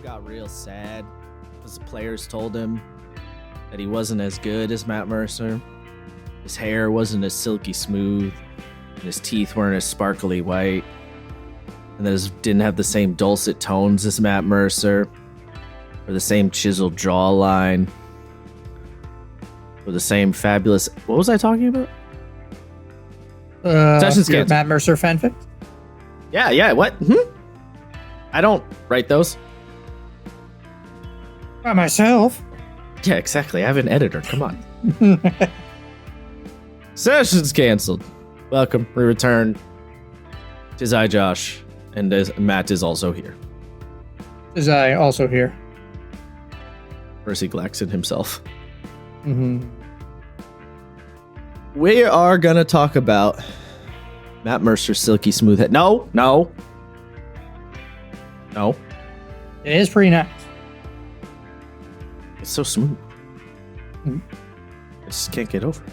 got real sad because the players told him that he wasn't as good as Matt Mercer. His hair wasn't as silky smooth, and his teeth weren't as sparkly white, and that he didn't have the same dulcet tones as Matt Mercer, or the same chiseled jawline, or the same fabulous... What was I talking about? Sessions canceled. Matt Mercer fanfic? Yeah, what? I don't write those. By myself. Yeah, exactly. I have an editor. Come on. Sessions canceled. Welcome. We return. Tis I, Josh, and Matt is also here. Tis I also here. Percy Glaxon himself. Mm-hmm. We are gonna talk about Matt Mercer's silky smooth head. No. It is pretty nice. It's so smooth. Mm-hmm. I just can't get over it.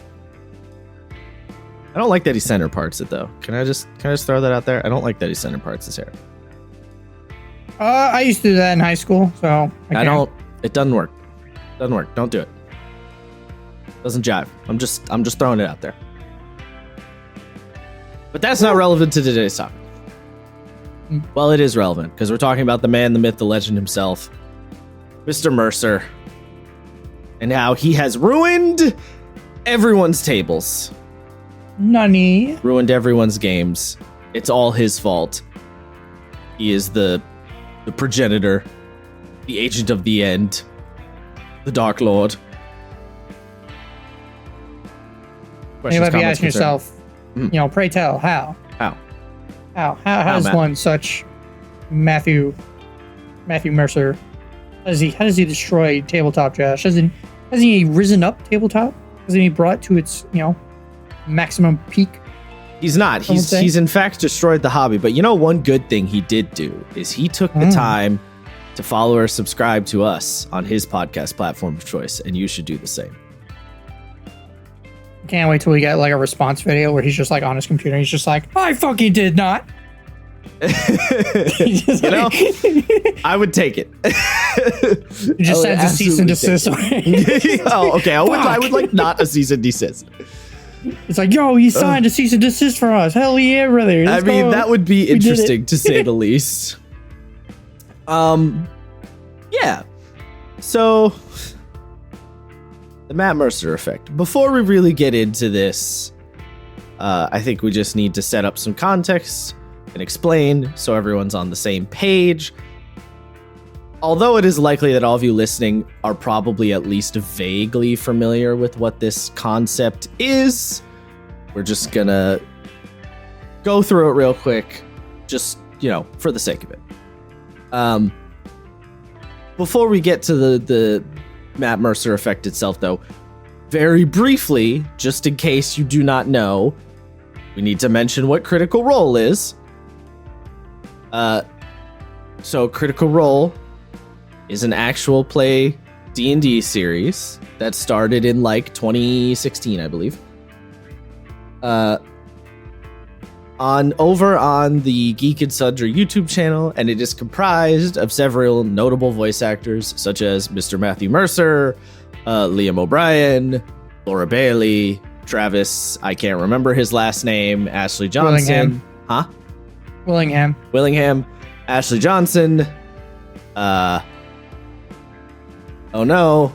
I don't like that he center parts it though. Can I just throw that out there? I don't like that he center parts his hair. I used to do that in high school, so I don't. It doesn't work. Doesn't work. Don't do it. Doesn't jive. I'm just throwing it out there. But that's not relevant to today's topic. Well, it is relevant because we're talking about the man, the myth, the legend himself, Mr. Mercer, and how he has ruined everyone's tables. Nani? Ruined everyone's games. It's all his fault. He is the progenitor, the agent of the end, the Dark Lord. You might be asking yourself, pray tell, how? How does one such Matthew Mercer, how does he destroy tabletop, Josh? Hasn't he risen up tabletop? Hasn't he brought to its, maximum peak? He's not. He's in fact destroyed the hobby. But one good thing he did do is he took the time to follow or subscribe to us on his podcast platform of choice, and you should do the same. Can't wait till we get like a response video where he's just like on his computer. He's just like, I fucking did not. I would take it. He just sends a cease and desist. Oh, okay. I would like not a cease and desist. It's like, yo, he signed a cease and desist for us. Hell yeah, brother. That would be interesting to say the least. Yeah. So, the Matt Mercer Effect. Before we really get into this, I think we just need to set up some context and explain so everyone's on the same page. Although it is likely that all of you listening are probably at least vaguely familiar with what this concept is, we're just gonna go through it real quick, just, for the sake of it. Before we get to the Matt Mercer Effect itself, though, very briefly, just in case you do not know, we need to mention what Critical Role is. So Critical Role is an actual play D&D series that started in 2016, I believe. Over on the Geek and Sundry YouTube channel, and it is comprised of several notable voice actors such as Mr. Matthew Mercer, Liam O'Brien, Laura Bailey, Travis, I can't remember his last name, Ashley Johnson. Willingham, Ashley Johnson, oh no,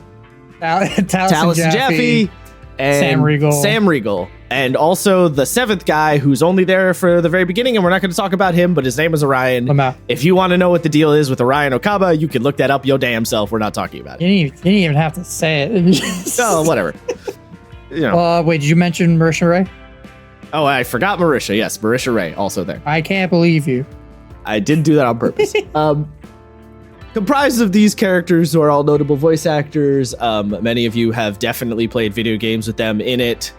Taliesin Jaffe, and Sam Riegel. And also the seventh guy who's only there for the very beginning, and we're not going to talk about him, but his name is Orion. If you want to know what the deal is with Orion Okaba, you can look that up your damn self. We're not talking about it. You didn't even have to say it. Oh, whatever. Wait, did you mention Marisha Ray? Oh, I forgot Marisha. Yes, Marisha Ray, also there. I can't believe you. I did do that on purpose. Comprised of these characters who are all notable voice actors. Many of you have definitely played video games with them in it.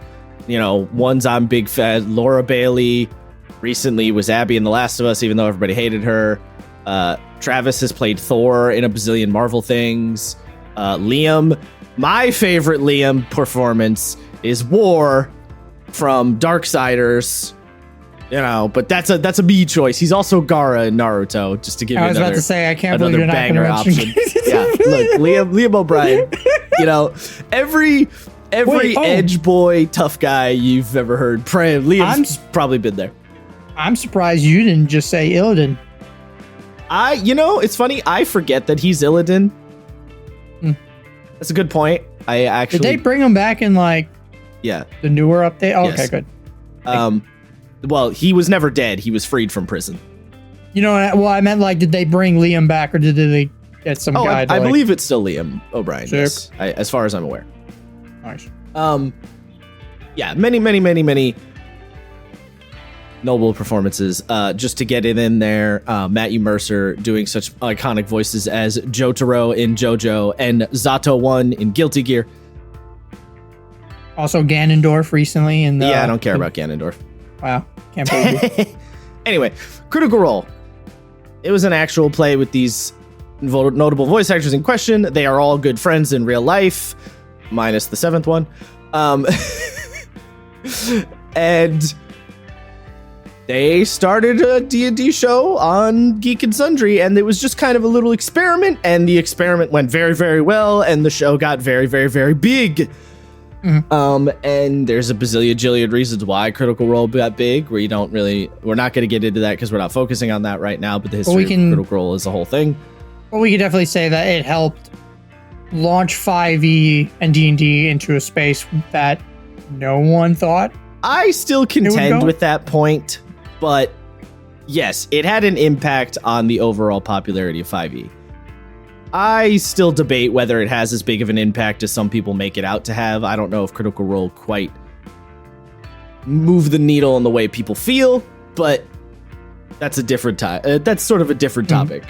Ones I'm big fan. Laura Bailey recently was Abby in The Last of Us, even though everybody hated her. Travis has played Thor in a bazillion Marvel things. Liam, my favorite Liam performance is War from Darksiders. but that's a B choice. He's also Gaara in Naruto, just to give you another. I was about to say, I can't believe you're not going to mention. Yeah, look, Liam O'Brien. Every edge boy, tough guy you've ever heard. Liam's probably been there. I'm surprised you didn't just say Illidan. It's funny. I forget that he's Illidan. That's a good point. Did they bring him back in the newer update? Oh, yes. Okay, good. Well, he was never dead. He was freed from prison. I meant did they bring Liam back or did they get some guy? I believe it's still Liam O'Brien. Yes, as far as I'm aware. Nice. Many noble performances. Just to get it in there, Matt Mercer doing such iconic voices as Jotaro in JoJo and Zato 1 in Guilty Gear. Also Ganondorf recently in I don't care about Ganondorf. Wow, can't believe you. Anyway, Critical Role. It was an actual play with these notable voice actors in question. They are all good friends in real life, minus the 7th one. And they started a D&D show on Geek and Sundry, and it was just kind of a little experiment, and the experiment went very, very well, and the show got very, very, very big. And there's a bazillion reasons why Critical Role got big. We're not going to get into that because we're not focusing on that right now, but the history of Critical Role is the whole thing. Well, we could definitely say that it helped launch 5e and D&D into a space that no one thought. I still contend with that point, but yes, it had an impact on the overall popularity of 5e. I still debate whether it has as big of an impact as some people make it out to have. I don't know if Critical Role quite moved the needle in the way people feel, but that's a different that's sort of a different topic.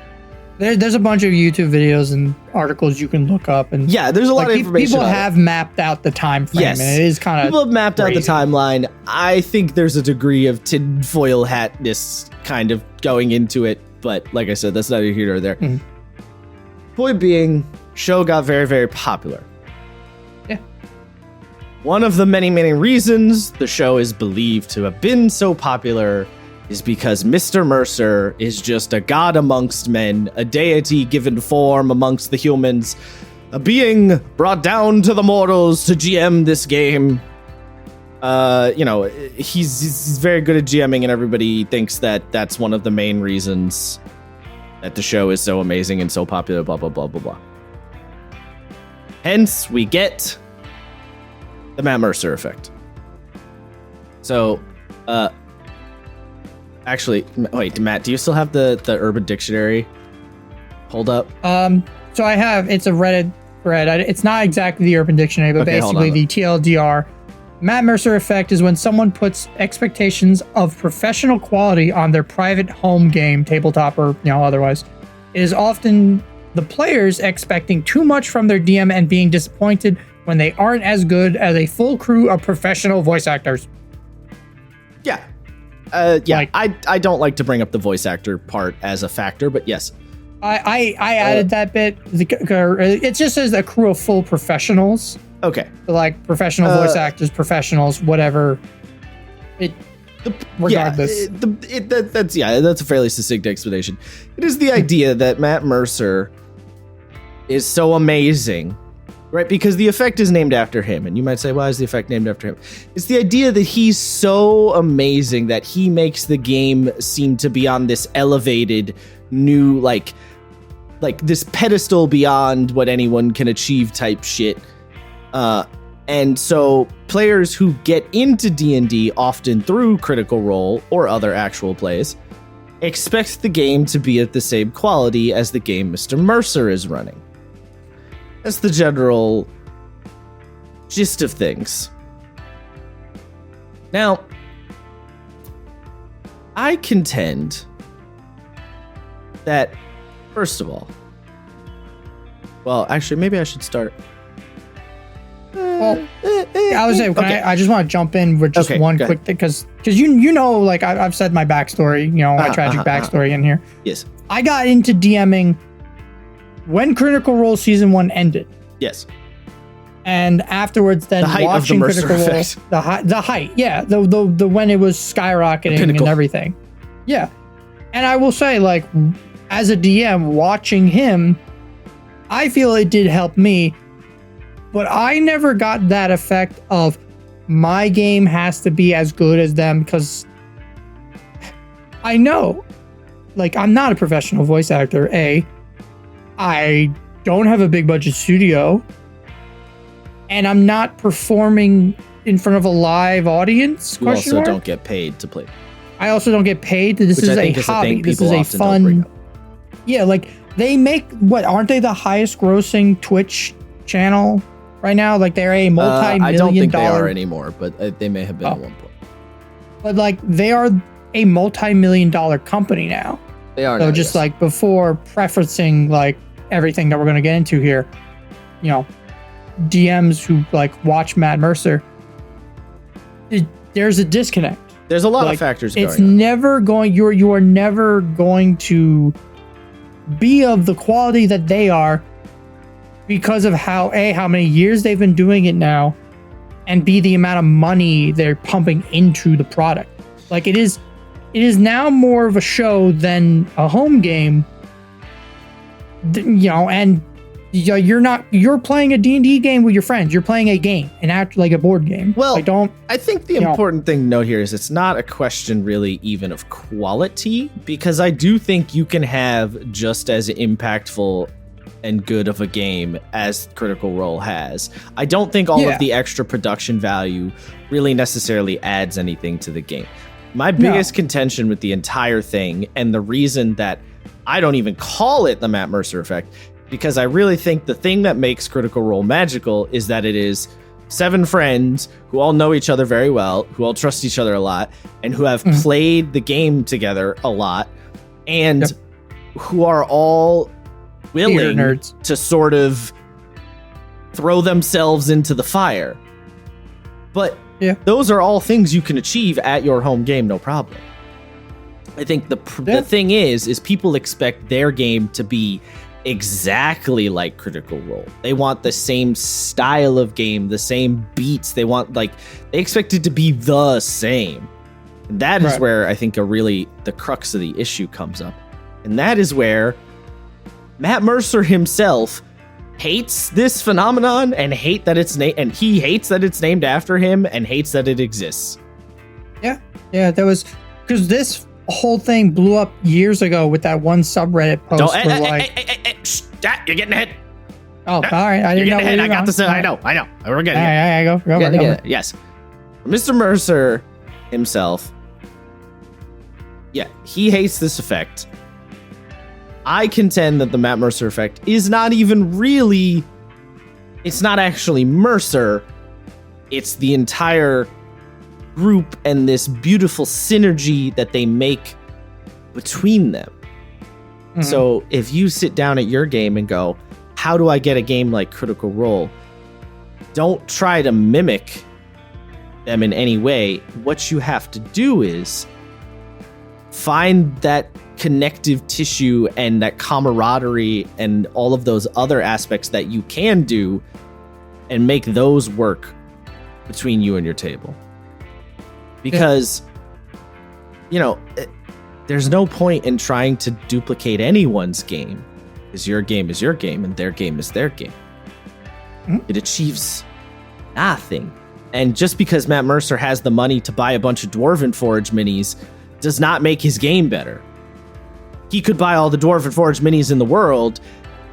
There's a bunch of YouTube videos and articles you can look up, and there's a lot of information. People have mapped out the time frame. Yes, and it is kind of people have mapped out the timeline. I think there's a degree of tinfoil hatness kind of going into it, but like I said, that's neither here nor there. Point being, show got very, very popular. Yeah. One of the many reasons the show is believed to have been so popular is because Mr. Mercer is just a god amongst men, a deity given form amongst the humans, a being brought down to the mortals to GM this game. He's very good at GMing, and everybody thinks that that's one of the main reasons that the show is so amazing and so popular, blah, blah, blah, blah, blah. Hence, we get the Matt Mercer Effect. So, actually, wait, Matt, do you still have the Urban Dictionary pulled up? So I have, it's a Reddit thread. It's not exactly the Urban Dictionary, but basically the TLDR. Matt Mercer Effect is when someone puts expectations of professional quality on their private home game, tabletop or otherwise. It is often the players expecting too much from their DM and being disappointed when they aren't as good as a full crew of professional voice actors. Yeah. I don't like to bring up the voice actor part as a factor, but yes. I added that bit. It just says a crew of full professionals. Okay. So professional voice actors, professionals, whatever. Regardless. That's a fairly succinct explanation. It is the idea that Matt Mercer is so amazing, right? Because the effect is named after him. And you might say, why is the effect named after him? It's the idea that he's so amazing that he makes the game seem to be on this elevated new, like this pedestal beyond what anyone can achieve type shit. And so players who get into D&D often through Critical Role or other actual plays expect the game to be at the same quality as the game Mr. Mercer is running. That's the general gist of things. Now, I contend that, first of all, well, actually, maybe I should start. Well, I was saying, I just want to jump in with just one quick thing, because I've said my backstory, my tragic backstory in here. Yes. I got into DMing when Critical Role Season 1 ended. Yes. And afterwards, then watching Critical Role, the height, yeah, the when it was skyrocketing and everything, yeah. And I will say, like, as a DM, watching him, I feel it did help me, but I never got that effect of my game has to be as good as them, because I know, like, I'm not a professional voice actor. I don't have a big budget studio. And I'm not performing in front of a live audience. You also don't get paid to play. I also don't get paid. This is a hobby. This is a fun. Yeah, like they make aren't they the highest grossing Twitch channel right now? Like they're a multi-million dollar. I don't think they are anymore, but they may have been at one point. But like they are a multi-million-dollar company now. They are. So now, just like before preferencing like everything that we're going to get into here, you know, DMs who like watch Matt Mercer, there's a disconnect. There's a lot of factors going on. It's never going, you are never going to be of the quality that they are because of how many years they've been doing it now, and B, the amount of money they're pumping into the product. Like it is now more of a show than a home game, you know, and you're playing a D&D game with your friends. You're playing a game and act like a board game. Well, I think the important thing to note here is it's not a question really even of quality, because I do think you can have just as impactful and good of a game as Critical Role has. I don't think all of the extra production value really necessarily adds anything to the game. My biggest contention with the entire thing, and the reason that I don't even call it the Matt Mercer Effect, because I really think the thing that makes Critical Role magical is that it is 7 friends who all know each other very well, who all trust each other a lot, and who have played the game together a lot, and who are all willing to sort of throw themselves into the fire. But those are all things you can achieve at your home game, no problem. I think the thing is people expect their game to be exactly like Critical Role. They want the same style of game, the same beats. They expect it to be the same. And that is where I think the crux of the issue comes up. And that is where Matt Mercer himself hates this phenomenon and he hates that it's named after him and hates that it exists. Yeah, that was because this whole thing blew up years ago with that one subreddit post. You're getting ahead. Oh, all right. I didn't know. I got this. I know. We're getting it. Go. Yes. Mr. Mercer himself. Yeah, he hates this effect. I contend that the Matt Mercer Effect is not even really. It's not actually Mercer. It's the entire group and this beautiful synergy that they make between them. Mm-hmm. So if you sit down at your game and go, how do I get a game like Critical Role? Don't try to mimic them in any way. What you have to do is find that connective tissue and that camaraderie and all of those other aspects that you can do and make those work between you and your table. Because, there's no point in trying to duplicate anyone's game, because your game is your game and their game is their game. Mm-hmm. It achieves nothing. And just because Matt Mercer has the money to buy a bunch of Dwarven Forge minis does not make his game better. He could buy all the Dwarven Forge minis in the world.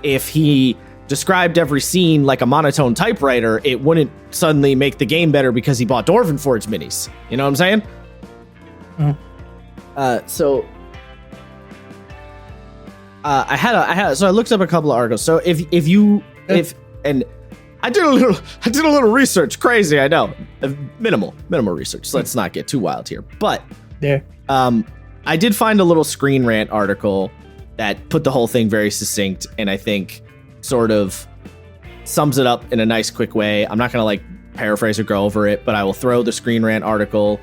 If he described every scene like a monotone typewriter, it wouldn't suddenly make the game better because he bought Dwarven Forge minis. You know what I'm saying? Mm. So I looked up a couple of articles. So if I did a little research. Crazy, I know. Minimal research. So let's not get too wild here. But I did find a little Screen Rant article that put the whole thing very succinct, and I think sort of sums it up in a nice, quick way. I'm not going to paraphrase or go over it, but I will throw the Screen Rant article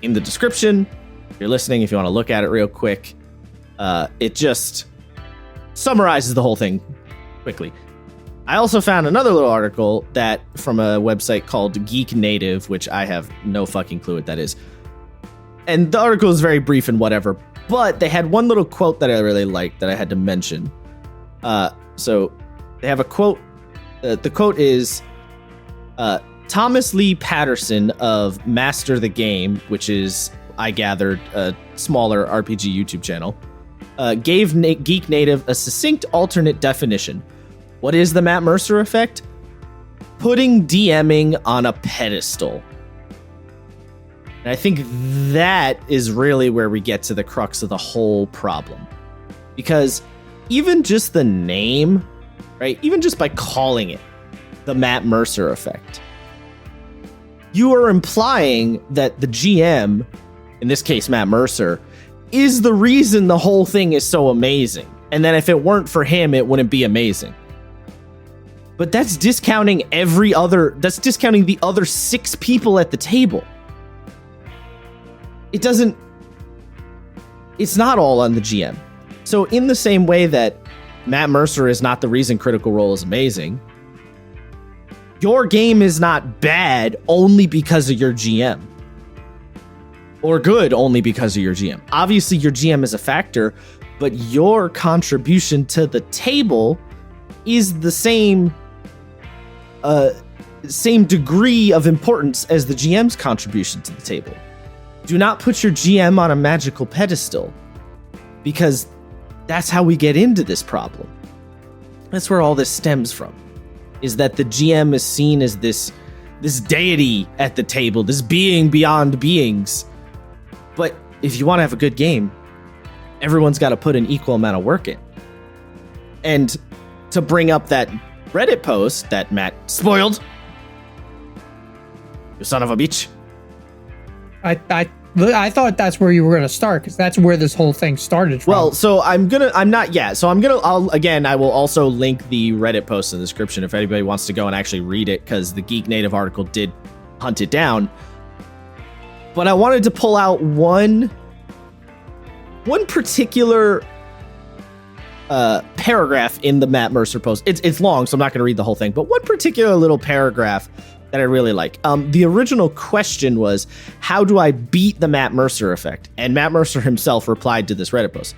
in the description. If you're listening, if you want to look at it real quick, it just summarizes the whole thing quickly. I also found another little article that from a website called Geek Native, which I have no fucking clue what that is. And the article is very brief and whatever, but they had one little quote that I really liked that I had to mention. So they have a quote. The quote is, Thomas Lee Patterson of Master the Game, which is, I gathered, a smaller RPG YouTube channel, gave Geek Native a succinct alternate definition. What is the Matt Mercer effect? Putting DMing on a pedestal. And I think that is really where we get to the crux of the whole problem. Because even just the name, right? Even just by calling it the Matt Mercer effect, you are implying that the GM, in this case Matt Mercer, is the reason the whole thing is so amazing. And then if it weren't for him, it wouldn't be amazing. But that's discounting the other 6 people at the table. It's not all on the GM. So in the same way that Matt Mercer is not the reason Critical Role is amazing, your game is not bad only because of your GM. Or good only because of your GM. Obviously, your GM is a factor, but your contribution to the table is the same degree of importance as the GM's contribution to the table. Do not put your GM on a magical pedestal, because that's how we get into this problem. That's where all this stems from, is that the GM is seen as this deity at the table, this being beyond beings. But if you want to have a good game, everyone's got to put an equal amount of work in. And to bring up that Reddit post that Matt spoiled, you son of a bitch. I thought that's where you were going to start, because that's where this whole thing started from. Well, so I will also link the Reddit post in the description if anybody wants to go and actually read it, because the Geek Native article did hunt it down. But I wanted to pull out one particular paragraph in the Matt Mercer post. It's long, so I'm not going to read the whole thing, but one particular little paragraph that I really like. The original question was, how do I beat the Matt Mercer effect? And Matt Mercer himself replied to this Reddit post.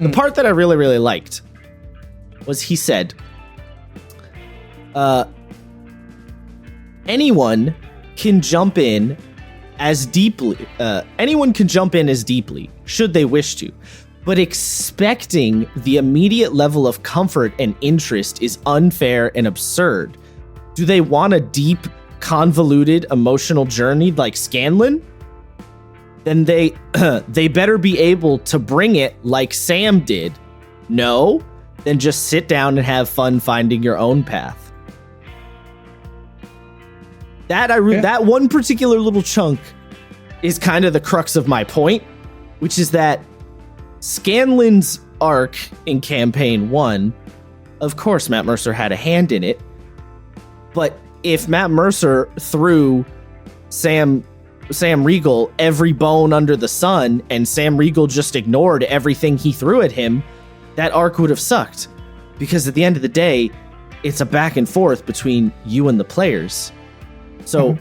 The part that I really, really liked was he said, anyone can jump in as deeply, should they wish to. But expecting the immediate level of comfort and interest is unfair and absurd. Do they want a deep, convoluted, emotional journey like Scanlan? Then they better be able to bring it like Sam did. No? Then just sit down and have fun finding your own path. That one particular little chunk is kind of the crux of my point, which is that Scanlan's arc in Campaign 1, of course Matt Mercer had a hand in it, but if Matt Mercer threw Sam Riegel every bone under the sun and Sam Riegel just ignored everything he threw at him, that arc would have sucked. Because at the end of the day, it's a back and forth between you and the players. So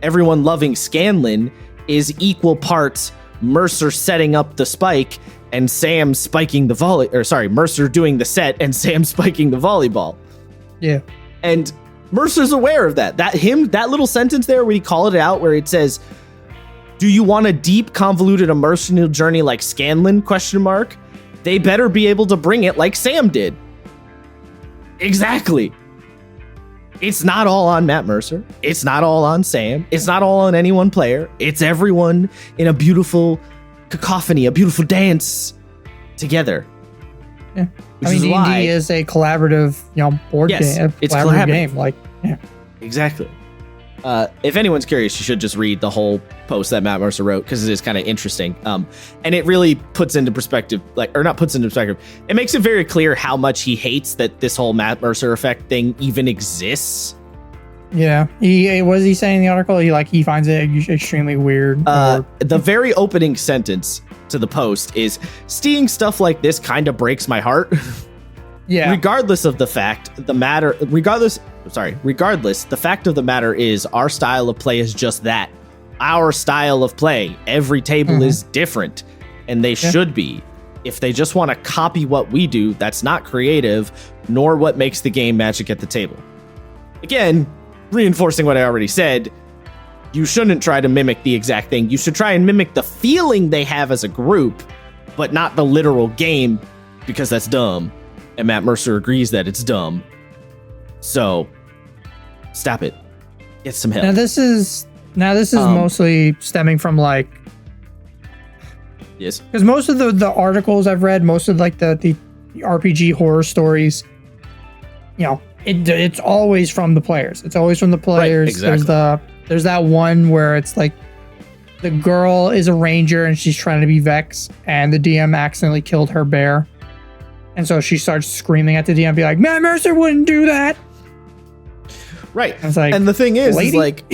everyone loving Scanlan is equal parts Mercer setting up the spike and Sam spiking the Mercer doing the set and Sam spiking the volleyball. Yeah. And Mercer's aware of that. That little sentence there where he called it out, where it says, do you want a deep, convoluted, emotional journey like Scanlan? ? They better be able to bring it like Sam did. Exactly. It's not all on Matt Mercer. It's not all on Sam. It's not all on any one player. It's everyone in a beautiful cacophony, a beautiful dance together. Yeah. D&D is a collaborative, board game. It's collaborative game. Exactly. If anyone's curious, you should just read the whole post that Matt Mercer wrote, because it is kind of interesting. And it really puts into perspective, it makes it very clear how much he hates that this whole Matt Mercer effect thing even exists. Yeah. What is he saying in the article? He finds it extremely weird. The very opening sentence to the post is, seeing stuff like this kind of breaks my heart. Yeah. Regardless, the fact of the matter is our style of play is just that. Our style of play. Every table is different, and they should be. If they just want to copy what we do, that's not creative, nor what makes the game Magic at the Table. Again, reinforcing what I already said, you shouldn't try to mimic the exact thing. You should try and mimic the feeling they have as a group, but not the literal game, because that's dumb. And Matt Mercer agrees that it's dumb. So, stop it. Get some help. Now this is mostly stemming from like... Yes. Because most of the articles I've read, most of like the RPG horror stories, it's always from the players. It's always from the players. Right, exactly. There's that one where it's like the girl is a ranger and she's trying to be Vex, and the DM accidentally killed her bear. And so she starts screaming at the DM, be like, Matt Mercer wouldn't do that. Right. Like, and the thing is like,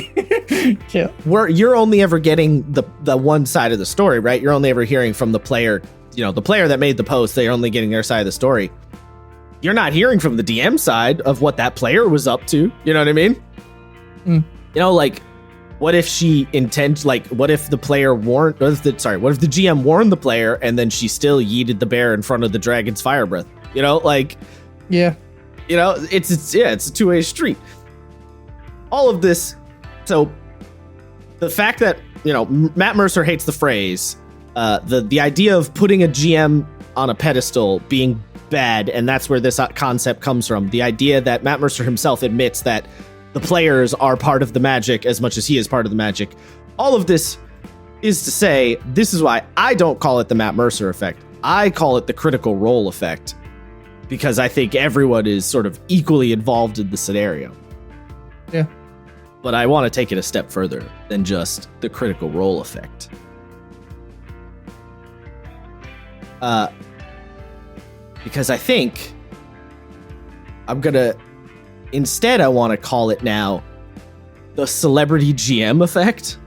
yeah. You're only ever getting the one side of the story, right? You're only ever hearing from the player, the player that made the post, they're only getting their side of the story. You're not hearing from the DM side of what that player was up to. You know what I mean? Like, what if what if the player warned, what if the GM warned the player and then she still yeeted the bear in front of the dragon's fire breath? Yeah. It's a two-way street. All of this. So the fact that, Matt Mercer hates the phrase, the idea of putting a GM on a pedestal being bad, and that's where this concept comes from. The idea that Matt Mercer himself admits that the players are part of the magic as much as he is part of the magic. All of this is to say, this is why I don't call it the Matt Mercer effect. I call it the Critical Role effect, because I think everyone is sort of equally involved in the scenario. Yeah. But I want to take it a step further than just the Critical Role effect. Because I think instead I want to call it now the Celebrity GM effect.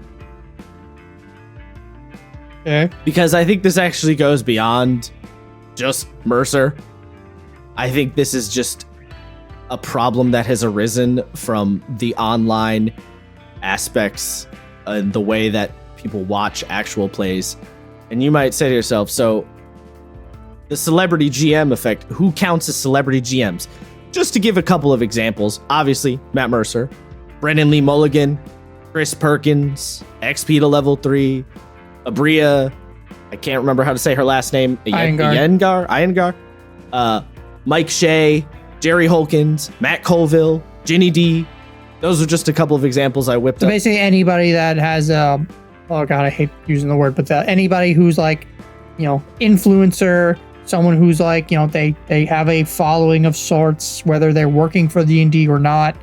Okay. Because I think this actually goes beyond just Mercer. I think this is just a problem that has arisen from the online aspects and the way that people watch actual plays. And you might say to yourself, so the Celebrity GM effect, who counts as celebrity GMs? Just to give a couple of examples, obviously, Matt Mercer, Brennan Lee Mulligan, Chris Perkins, XP to level 3, Abria, I can't remember how to say her last name, Iyengar, Mike Shea, Jerry Holkins, Matt Colville, Ginny D. Those are just a couple of examples I whipped up. Basically anybody that has, oh God, I hate using the word, but anybody who's like, influencer, someone who's like, they have a following of sorts, whether they're working for D&D or not.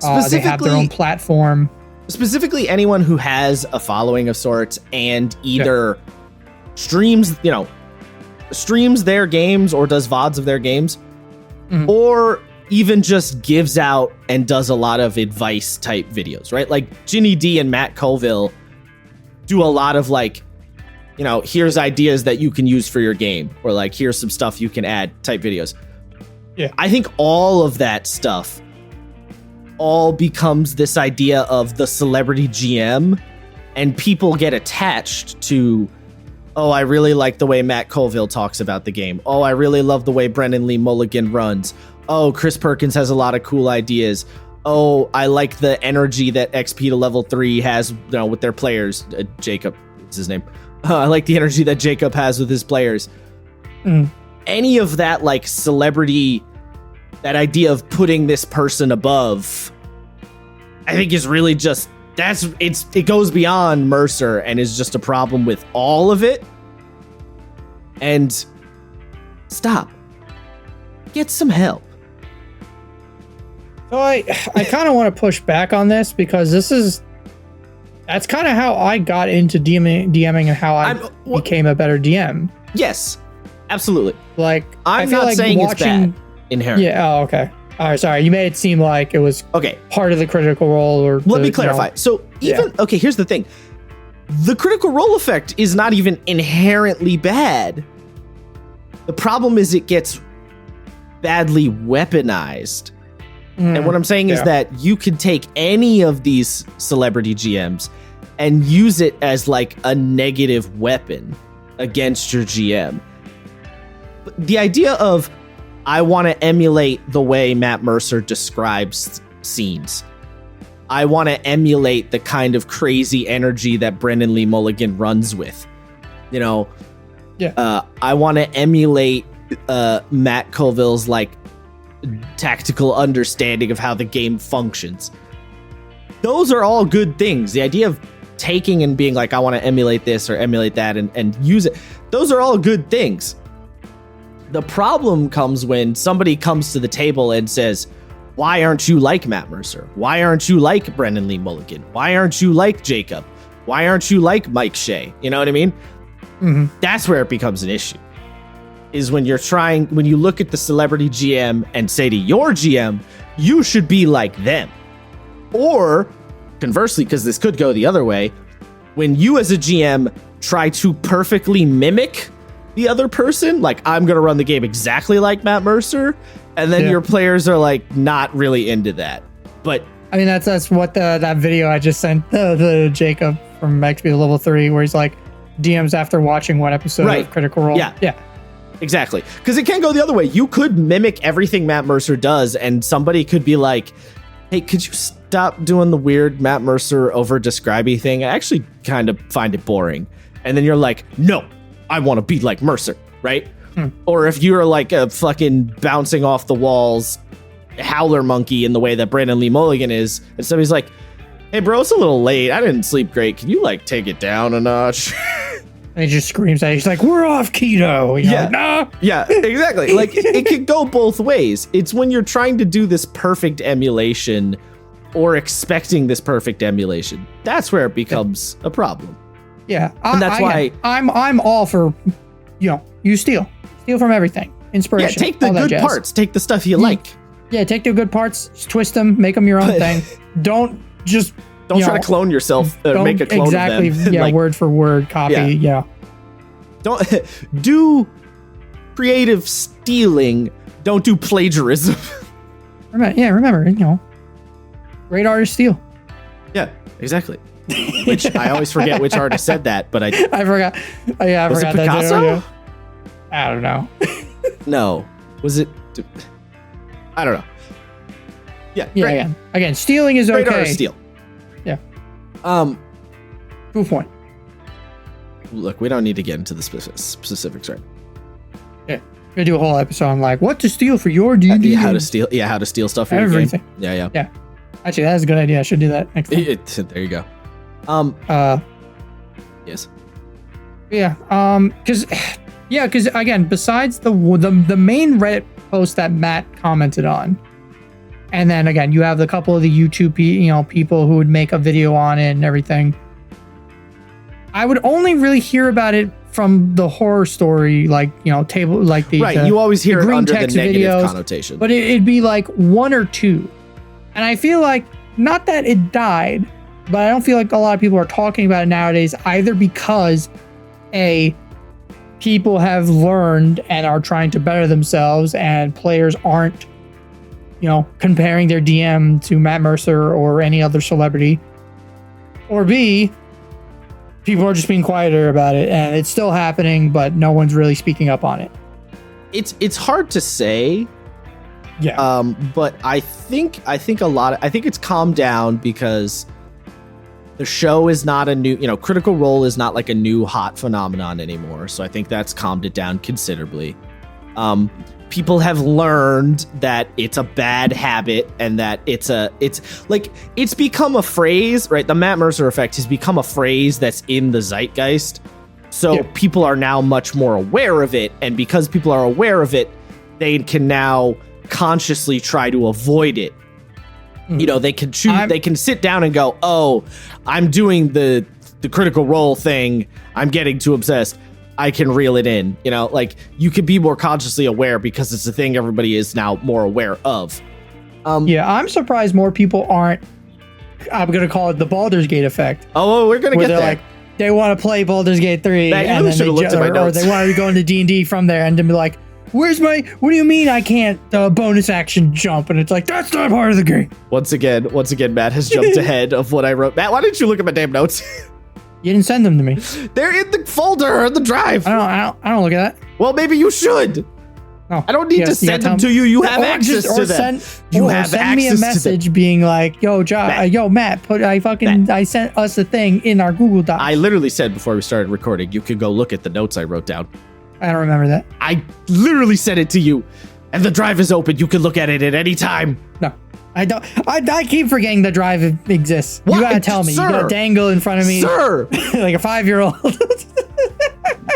They have their own platform. Specifically, anyone who has a following of sorts and either streams their games or does VODs of their games, or even just gives out and does a lot of advice type videos, right? Like Ginny D and Matt Colville do a lot of like, here's ideas that you can use for your game, or like, here's some stuff you can add type videos. Yeah. I think all of that stuff all becomes this idea of the celebrity GM, and people get attached to, oh, I really like the way Matt Colville talks about the game. Oh, I really love the way Brennan Lee Mulligan runs. Oh, Chris Perkins has a lot of cool ideas. Oh, I like the energy that XP to level 3 has, with their players. Jacob is his name. I like the energy that Jacob has with his players. Any of that, like, celebrity, that idea of putting this person above, I think is really just, it goes beyond Mercer and is just a problem with all of it. And stop. Get some help. So I kind of want to push back on this, because that's kind of how I got into DMing and how I became a better DM. Yes, absolutely. Like, I'm I feel not like saying it's bad inherently. Yeah. Oh, okay. All right. Sorry. You made it seem like it was part of the Critical Role. Or let me clarify. So here's the thing: the Critical Role effect is not even inherently bad. The problem is it gets badly weaponized. And what I'm saying is that you can take any of these celebrity GMs and use it as like a negative weapon against your GM. The idea of, I want to emulate the way Matt Mercer describes scenes. I want to emulate the kind of crazy energy that Brendan Lee Mulligan runs with. You know, I want to emulate Matt Colville's like tactical understanding of how the game functions. Those are all good things. The idea of taking and being like, I want to emulate this or emulate that and use it. Those are all good things. The problem comes when somebody comes to the table and says, why aren't you like Matt Mercer? Why aren't you like Brendan Lee Mulligan? Why aren't you like Jacob? Why aren't you like Mike Shea? You know what I mean? Mm-hmm. That's where it becomes an issue. Is when when you look at the celebrity GM and say to your GM, you should be like them. Or conversely, because this could go the other way, when you as a GM try to perfectly mimic the other person, like, I'm going to run the game exactly like Matt Mercer, and then your players are like not really into that. But I mean, that's what that video I just sent the Jacob from XP Level 3, where he's like, DMs after watching one episode of Critical Role. Yeah. Exactly. Because it can go the other way. You could mimic everything Matt Mercer does, and somebody could be like, hey, could you stop doing the weird Matt Mercer over-describing thing? I actually kind of find it boring. And then you're like, no, I want to be like Mercer, right? Or if you're like a fucking bouncing off the walls howler monkey in the way that Brandon Lee Mulligan is, and somebody's like, hey, bro, it's a little late. I didn't sleep great. Can you, like, take it down a notch? And he just screams at you. He's like, we're off keto. You're like, nah. Yeah, exactly. Like, it could go both ways. It's when you're trying to do this perfect emulation or expecting this perfect emulation. That's where it becomes a problem. Yeah. And that's why I'm all for, you steal from everything. Inspiration. Yeah, take the good parts. Take the stuff you like. Yeah, take the good parts, twist them, make them your own thing. Don't try to clone yourself or make a clone of them. Exactly, yeah, like, word for word copy, Don't do creative stealing, don't do plagiarism. Remember, great artists steal. Yeah, exactly. Which I always forget which artist said that, but I forgot. I was forgot it Picasso? That too. I don't know. No. Was it? I don't know. Yeah. Again, stealing is great okay. Artist steal. Yeah. Good point. Look, we don't need to get into the specifics, right? Yeah. We're gonna do a whole episode on like what to steal for your D&D. How to steal stuff for everything. Your game. Yeah. Actually, that's a good idea. I should do that next time. There you go. Yes. Yeah. Because again, besides the main Reddit post that Matt commented on, and then again, you have the couple of the YouTube people who would make a video on it and everything. I would only really hear about it from the horror story, table, like the right. You always hear it under the negative videos, connotation, but it'd be like one or two, and I feel like not that it died, but I don't feel like a lot of people are talking about it nowadays either because people have learned and are trying to better themselves, and players aren't, comparing their DM to Matt Mercer or any other celebrity, or B, people are just being quieter about it, and it's still happening, but no one's really speaking up on it. It's hard to say. Yeah. But I think it's calmed down because the show is not a new, Critical Role is not like a new hot phenomenon anymore. So I think that's calmed it down considerably. People have learned that it's a bad habit and that it's become a phrase, right? The Matt Mercer Effect has become a phrase that's in the zeitgeist. So people are now much more aware of it. And because people are aware of it, they can now consciously try to avoid it. They can choose. They can sit down and go, "Oh, I'm doing the Critical Role thing. I'm getting too obsessed. I can reel it in." You could be more consciously aware because it's a thing everybody is now more aware of. I'm surprised more people aren't. I'm gonna call it the Baldur's Gate effect. Oh, we're gonna get there. Like, they want to play Baldur's Gate 3, and then they want to go into D&D from there, and then be like, Where's my? What do you mean I can't bonus action jump? And it's like that's not part of the game. Once again, Matt has jumped ahead of what I wrote. Matt, why didn't you look at my damn notes? You didn't send them to me. They're in the folder or the drive. I don't look at that. Well, maybe you should. No, I don't need to send them to you. You have access to them. Send me a message being like, "Yo, Matt, I sent us a thing in our Google Docs." I literally said before we started recording, you could go look at the notes I wrote down. I don't remember that. I literally sent it to you, and the drive is open. You can look at it at any time. No, I don't. I keep forgetting the drive exists. What? You gotta tell me. Sir, you gotta dangle in front of me, sir, like a 5-year-old.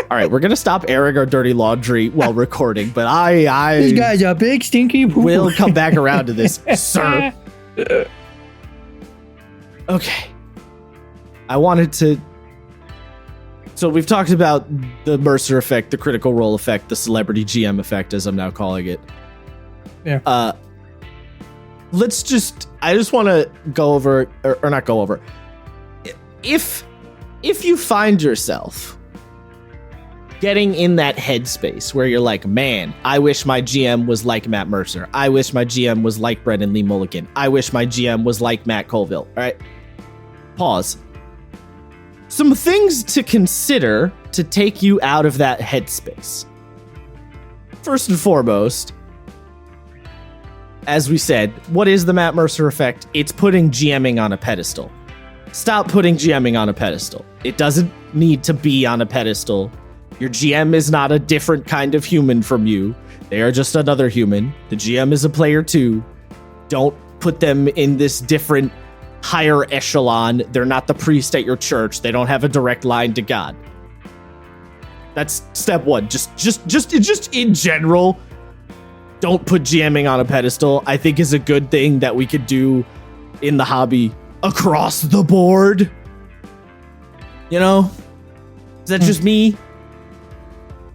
All right, we're gonna stop airing our dirty laundry while recording, but I these guys are big stinky poo. We'll come back around to this, sir. Okay, I wanted to. So we've talked about the Mercer effect, the critical role effect, the celebrity GM effect, as I'm now calling it. Yeah. I just want to go over, or not go over. If you find yourself getting in that headspace where you're like, man, I wish my GM was like Matt Mercer. I wish my GM was like Brendan Lee Mulligan. I wish my GM was like Matt Colville. All right. Pause. Some things to consider to take you out of that headspace. First and foremost, as we said, what is the Matt Mercer effect? It's putting GMing on a pedestal. Stop putting GMing on a pedestal. It doesn't need to be on a pedestal. Your GM is not a different kind of human from you. They are just another human. The GM is a player too. Don't put them in this different higher echelon. They're not the priest at your church. They don't have a direct line to God. That's step one. Just in general, don't put GMing on a pedestal. I think is a good thing that we could do in the hobby across the board. You know? Is that just me?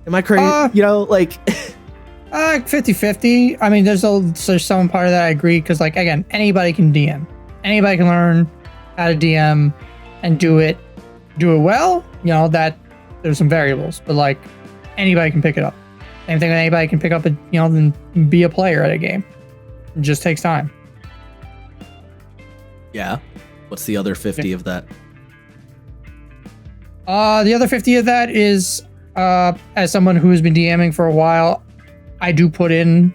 Am I crazy? 50-50. I mean, there's some part of that I agree because, like, again, anybody can DM. Anybody can learn how to DM and do it well. You know, that there's some variables, but like anybody can pick it up. Same thing with anybody can pick up and be a player at a game. It just takes time. Yeah. What's the other 50 of that? The other 50 of that is, as someone who's been DMing for a while, I do put in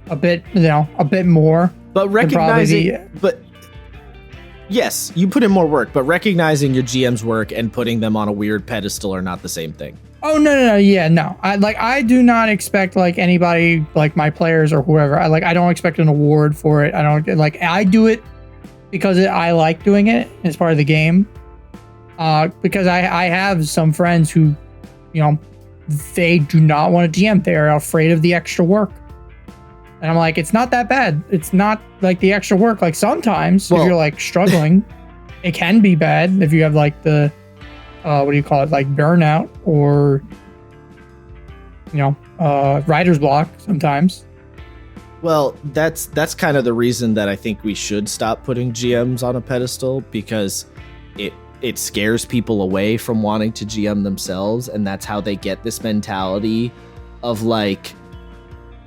a bit more. But recognizing, yes, you put in more work, but recognizing your GM's work and putting them on a weird pedestal are not the same thing. Oh, no. Yeah, no. I do not expect like anybody, like my players or whoever. I don't expect an award for it. I do it because I like doing it. It's part of the game. Because I have some friends who, they do not want to DM. They're afraid of the extra work. And I'm like, it's not that bad. It's not like the extra work. Like sometimes if you're like struggling, it can be bad if you have like the, what do you call it? Like burnout or, writer's block sometimes. Well, that's kind of the reason that I think we should stop putting GMs on a pedestal, because it scares people away from wanting to GM themselves. And that's how they get this mentality of like,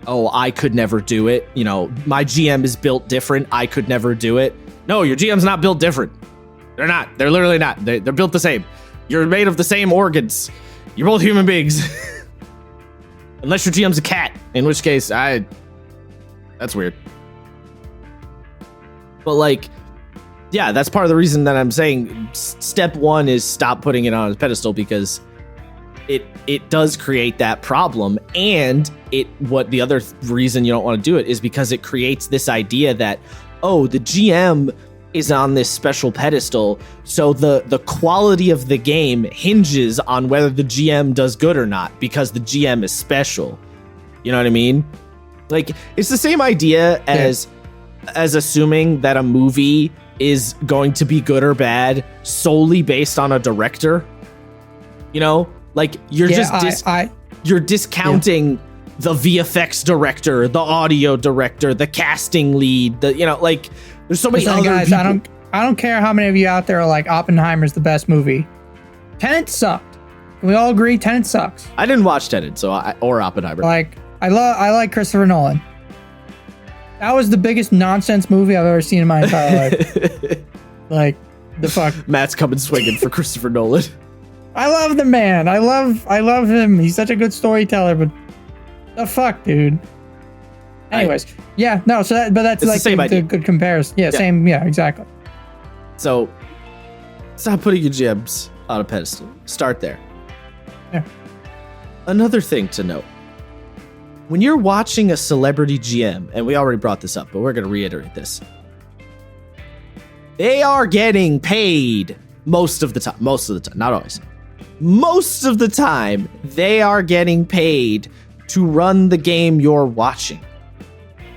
oh, I could never do it. My GM is built different. I could never do it. No, your GM's not built different. They're not. They're literally not. They're built the same. You're made of the same organs. You're both human beings. Unless your GM's a cat, in which case, that's weird. But like, yeah, that's part of the reason that I'm saying step one is stop putting it on a pedestal, because it does create that problem. And what the other reason you don't want to do it is because it creates this idea that, oh, the GM is on this special pedestal, so the quality of the game hinges on whether the GM does good or not, because the GM is special. You know what I mean? Like, it's the same idea as assuming that a movie is going to be good or bad solely based on a director. Like you're you're discounting the VFX director, the audio director, the casting lead, like there's so many other guys, people. I don't care how many of you out there are like Oppenheimer's the best movie. Tenet sucked. Can we all agree Tenet sucks? I didn't watch Tenet, or Oppenheimer. Like, I like Christopher Nolan. That was the biggest nonsense movie I've ever seen in my entire life. Like, the fuck. Matt's coming swinging for Christopher Nolan. I love the man. I love him. He's such a good storyteller, but the fuck, dude. Anyways, yeah, no, so that's like the good comparison. Yeah, same, yeah, exactly. So, stop putting your gems on a pedestal. Start there. Yeah. Another thing to note. When you're watching a celebrity GM, and we already brought this up, but we're going to reiterate this. They are getting paid most of the time, not always. Most of the time, they are getting paid to run the game you're watching.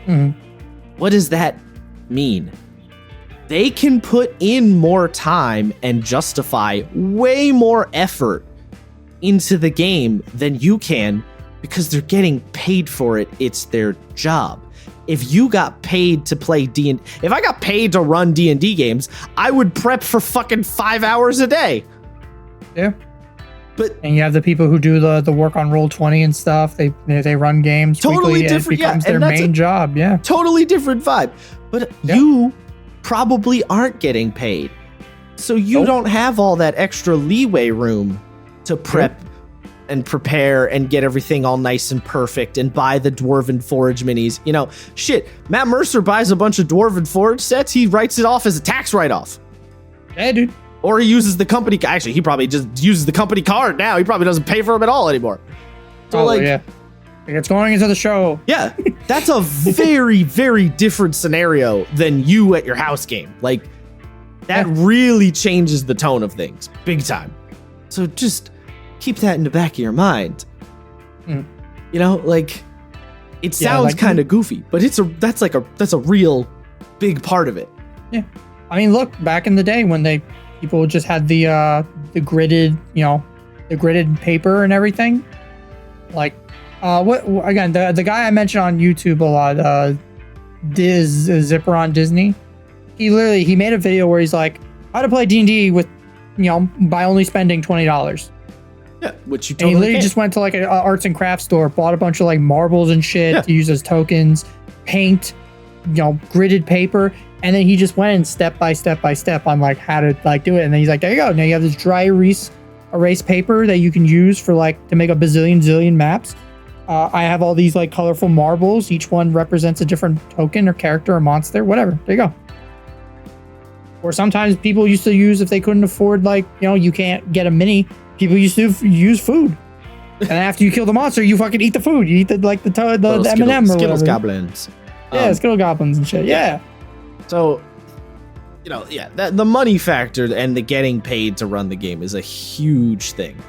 Mm-hmm. What does that mean? They can put in more time and justify way more effort into the game than you can because they're getting paid for it. It's their job. If you got paid to play D&D, if I got paid to run D&D games, I would prep for fucking 5 hours a day. Yeah. And you have the people who do the work on Roll20 and stuff. They run games totally weekly, different. And it becomes their main job. Yeah. Totally different vibe. But you probably aren't getting paid. So you don't have all that extra leeway room to prep and prepare and get everything all nice and perfect and buy the Dwarven Forge minis. You know, shit, Matt Mercer buys a bunch of Dwarven Forge sets. He writes it off as a tax write-off. Yeah, dude. Or he uses the company. Actually, he probably just uses the company card now. He probably doesn't pay for them at all anymore. So it's going into the show. Yeah, that's a very, very different scenario than you at your house game. Like, that really changes the tone of things big time. So just keep that in the back of your mind. You know, like, it sounds kind of goofy, but that's a real big part of it. Yeah, I mean, look, back in the day when people just had the gridded, the gridded paper and everything. Like, the guy I mentioned on YouTube a lot, Zipper on Disney. He made a video where he's like, how to play D&D with, by only spending $20. Yeah, which you totally. And he literally just went to like an arts and crafts store, bought a bunch of like marbles and shit to use as tokens, paint, gridded paper. And then he just went in step by step on like how to like do it. And then he's like, there you go. Now you have this dry erase paper that you can use for like to make a zillion maps. I have all these like colorful marbles. Each one represents a different token or character or monster, whatever. There you go. Or sometimes people used to use, if they couldn't afford, like, you can't get a mini, people used to use food. And after you kill the monster, you fucking eat the food. You eat the M&M or Skittles whatever. Goblins. Skittle Goblins and shit. Yeah. So, the money factor and the getting paid to run the game is a huge thing.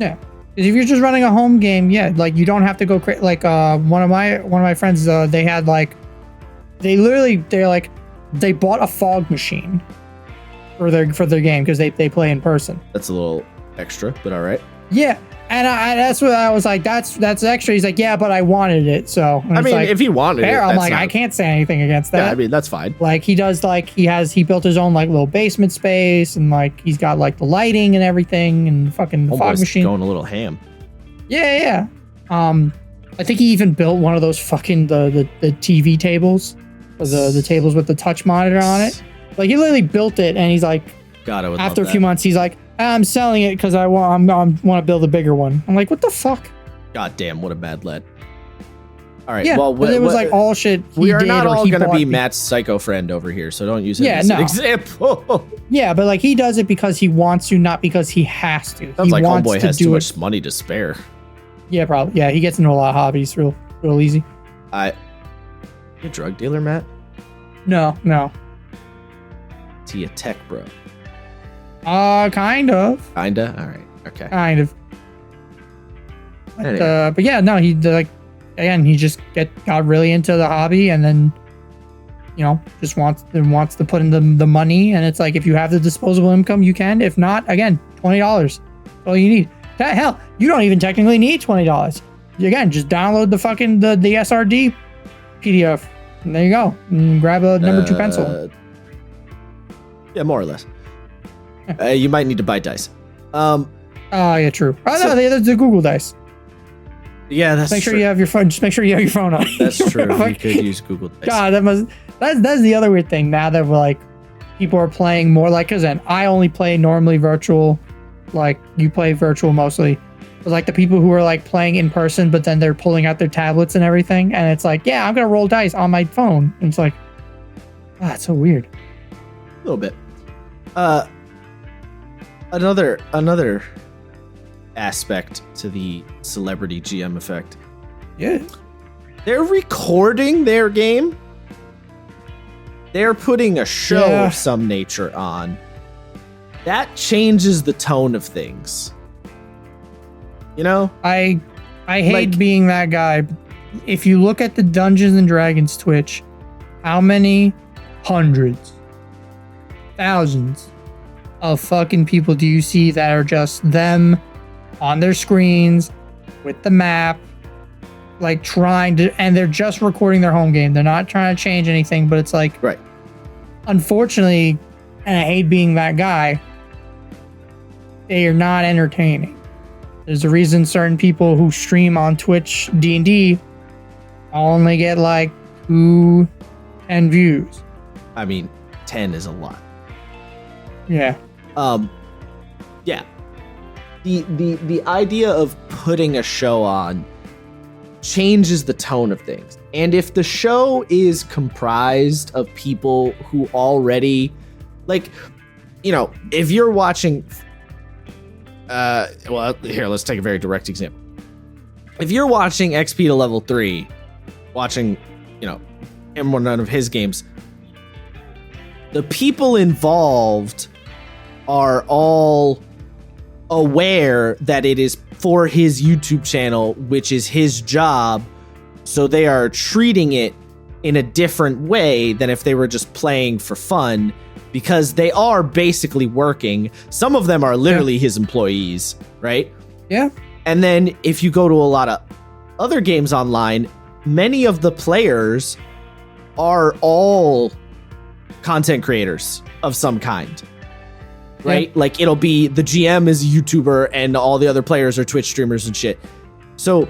Yeah. Because if you're just running a home game, like you don't have to go crazy. Like one of my friends, they had like, they bought a fog machine for their game because they play in person. That's a little extra, but all right. Yeah, and that's what I was like. That's extra. He's like, yeah, but I wanted it. So I mean, if he wanted it, I'm like, I can't say anything against that. Yeah, I mean, that's fine. Like he does, like he built his own like little basement space, and like he's got like the lighting and everything, and fucking the fog machine going a little ham. Yeah. I think he even built one of those fucking the TV tables. The tables with the touch monitor on it. Like he literally built it, and he's like, God, I would after love a few months, he's like, I'm selling it because I want to build a bigger one. I'm like, what the fuck? God damn, what a bad lad. All right, yeah, well, it was like all shit. We are not all going to be Matt's psycho friend over here, so don't use it as an example. Yeah, but like he does it because he wants to, not because he has to. Sounds like homeboy has too much money to spare. Yeah, probably. Yeah, he gets into a lot of hobbies real easy. You a drug dealer, Matt? No. Is he a tech bro? Kind of. Kinda? All right. Okay. Kind of. But, anyway. But yeah, no, he he just got really into the hobby, and then just wants to put in the money, and it's like, if you have the disposable income, you can. If not, again, $20. That's all you need. Hell, you don't even technically need $20. Again, just download the fucking the SRD PDF. And there you go. And grab a number 2 pencil. Yeah, more or less. You might need to buy dice. Oh yeah, true. No, that's the Google Dice. Yeah, that's make sure true. you have your phone. Just make sure you have your phone on. That's true. You could use Google Dice. God, that's the other weird thing. Now that we're like, people are playing more like, cause then I only play normally virtual, like you play virtual mostly. But like the people who are like playing in person, but then they're pulling out their tablets and everything, and it's like, yeah, I'm gonna roll dice on my phone. And it's like, it's so weird. A little bit. Another aspect to the celebrity GM effect. Yeah. They're recording their game. They're putting a show of some nature on. That changes the tone of things. You know? I hate being that guy. If you look at the Dungeons and Dragons Twitch, how many hundreds, thousands of fucking people do you see that are just them on their screens with the map, like trying to, and they're just recording their home game. They're not trying to change anything, but it's like, right. Unfortunately, and I hate being that guy, they are not entertaining. There's a reason certain people who stream on Twitch D&D only get like 2 10 views. I mean, 10 is a lot. Yeah. Yeah. The idea of putting a show on changes the tone of things. And if the show is comprised of people who already, like, you know, if you're watching, well, here, let's take a very direct example. If you're watching XP to level 3, watching, you know, him or none of his games, the people involved are all aware that it is for his YouTube channel, which is his job. So they are treating it in a different way than if they were just playing for fun, because they are basically working. Some of them are literally his employees, right? Yeah. And then if you go to a lot of other games online, many of the players are all content creators of some kind, right? Yeah. Like it'll be the GM is a YouTuber and all the other players are Twitch streamers and shit. So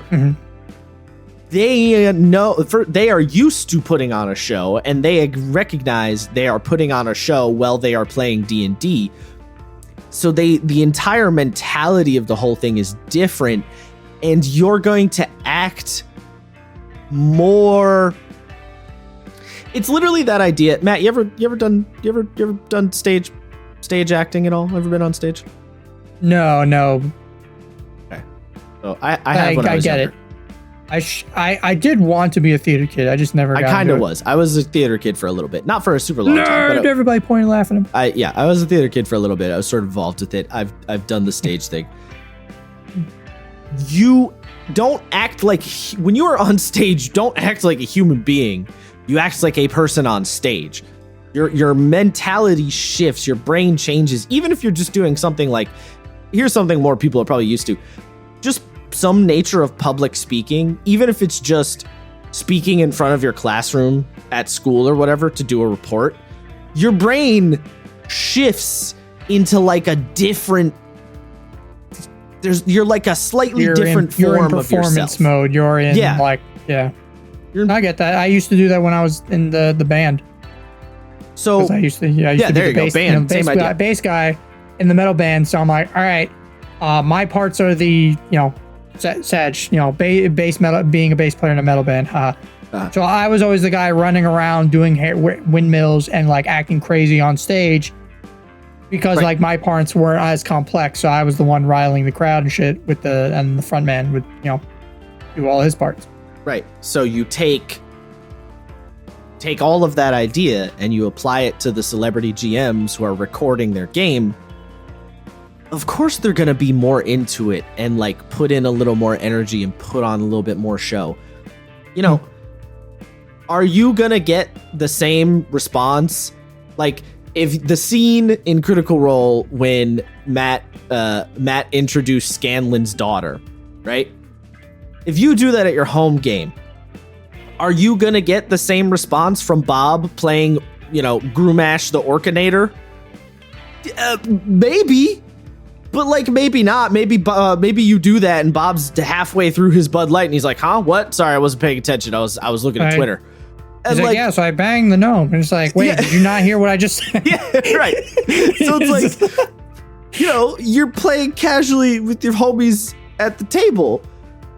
they know, they are used to putting on a show, and they recognize they are putting on a show while they are playing D&D. So the entire mentality of the whole thing is different, and you're going to act more. It's literally that idea. Matt, you ever done stage acting at all? Ever been on stage? No. Okay. So I have when I was get younger. it. I did want to be a theater kid. I just never got I kind of was. I was a theater kid for a little bit. Not for a super long time. But everybody pointed laughing at him. I was a theater kid for a little bit. I was sort of involved with it. I've done the stage thing. You don't act like, when you are on stage, don't act like a human being. You act like a person on stage. Your mentality shifts, your brain changes. Even if you're just doing something like, here's something more people are probably used to. Just some nature of public speaking, even if it's just speaking in front of your classroom at school or whatever to do a report, your brain shifts into like a different, you're like a slightly different form of yourself. You're in performance mode. You're in I get that. I used to do that when I was in the band. So I used to be the bass, band, same idea. Bass guy in the metal band. So I'm like, all right, my parts are the, Sag, bass metal, being a bass player in a metal band. So I was always the guy running around doing windmills and like acting crazy on stage, because like my parts weren't as complex. So I was the one riling the crowd and shit and the front man would, do all his parts. Right. So you take all of that idea and you apply it to the celebrity GMs who are recording their game. Of course they're going to be more into it and like put in a little more energy and put on a little bit more show. Are you going to get the same response? Like if the scene in Critical Role when Matt introduced Scanlan's daughter, right? If you do that at your home game, are you going to get the same response from Bob playing, Grumash the Orkinator? Maybe. But like, maybe not. Maybe you do that, and Bob's halfway through his Bud Light, and he's like, "Huh? What? Sorry, I wasn't paying attention. I was looking at Twitter." And he's like, "Yeah, so I banged the gnome." And it's like, "Wait, did you not hear what I just said?" Yeah, right. So it's like, you're playing casually with your homies at the table,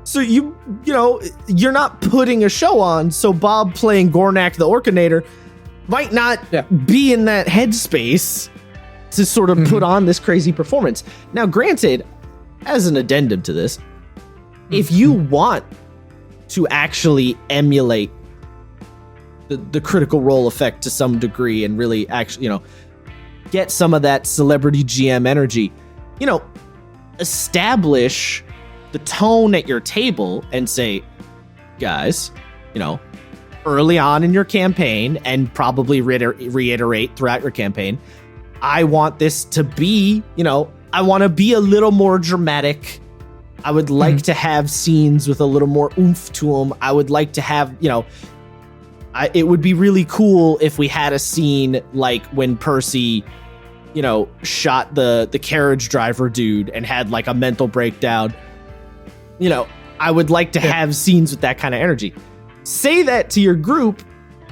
so you're not putting a show on. So Bob playing Gornak the Orkanator might not be in that headspace to sort of put on this crazy performance. Now, granted, as an addendum to this, if you want to actually emulate the Critical Role effect to some degree and really actually, get some of that celebrity GM energy, establish the tone at your table and say, guys, early on in your campaign, and probably reiterate throughout your campaign, I want this to be, I want to be a little more dramatic. I would like to have scenes with a little more oomph to them. I would like to have, it would be really cool if we had a scene like when Percy, shot the carriage driver dude and had like a mental breakdown. I would like to have scenes with that kind of energy. Say that to your group,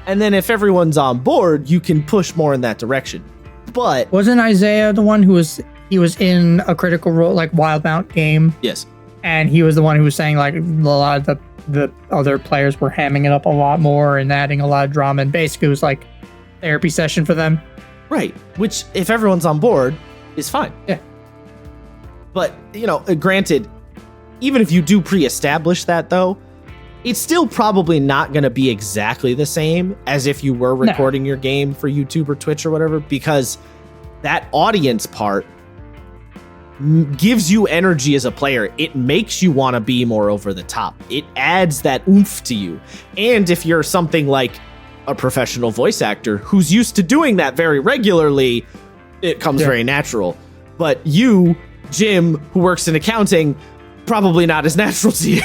and then if everyone's on board, you can push more in that direction. But wasn't Isaiah the one who was in a Critical Role like Wild Mount game? Yes. And he was the one who was saying like a lot of the other players were hamming it up a lot more and adding a lot of drama, and basically it was like therapy session for them. Right. Which, if everyone's on board, is fine. Yeah. But, granted, even if you do pre-establish that, though, it's still probably not going to be exactly the same as if you were recording your game for YouTube or Twitch or whatever, because that audience part gives you energy as a player. It makes you want to be more over the top. It adds that oomph to you. And if you're something like a professional voice actor who's used to doing that very regularly, it comes very natural. But you, Jim, who works in accounting, probably not as natural to you.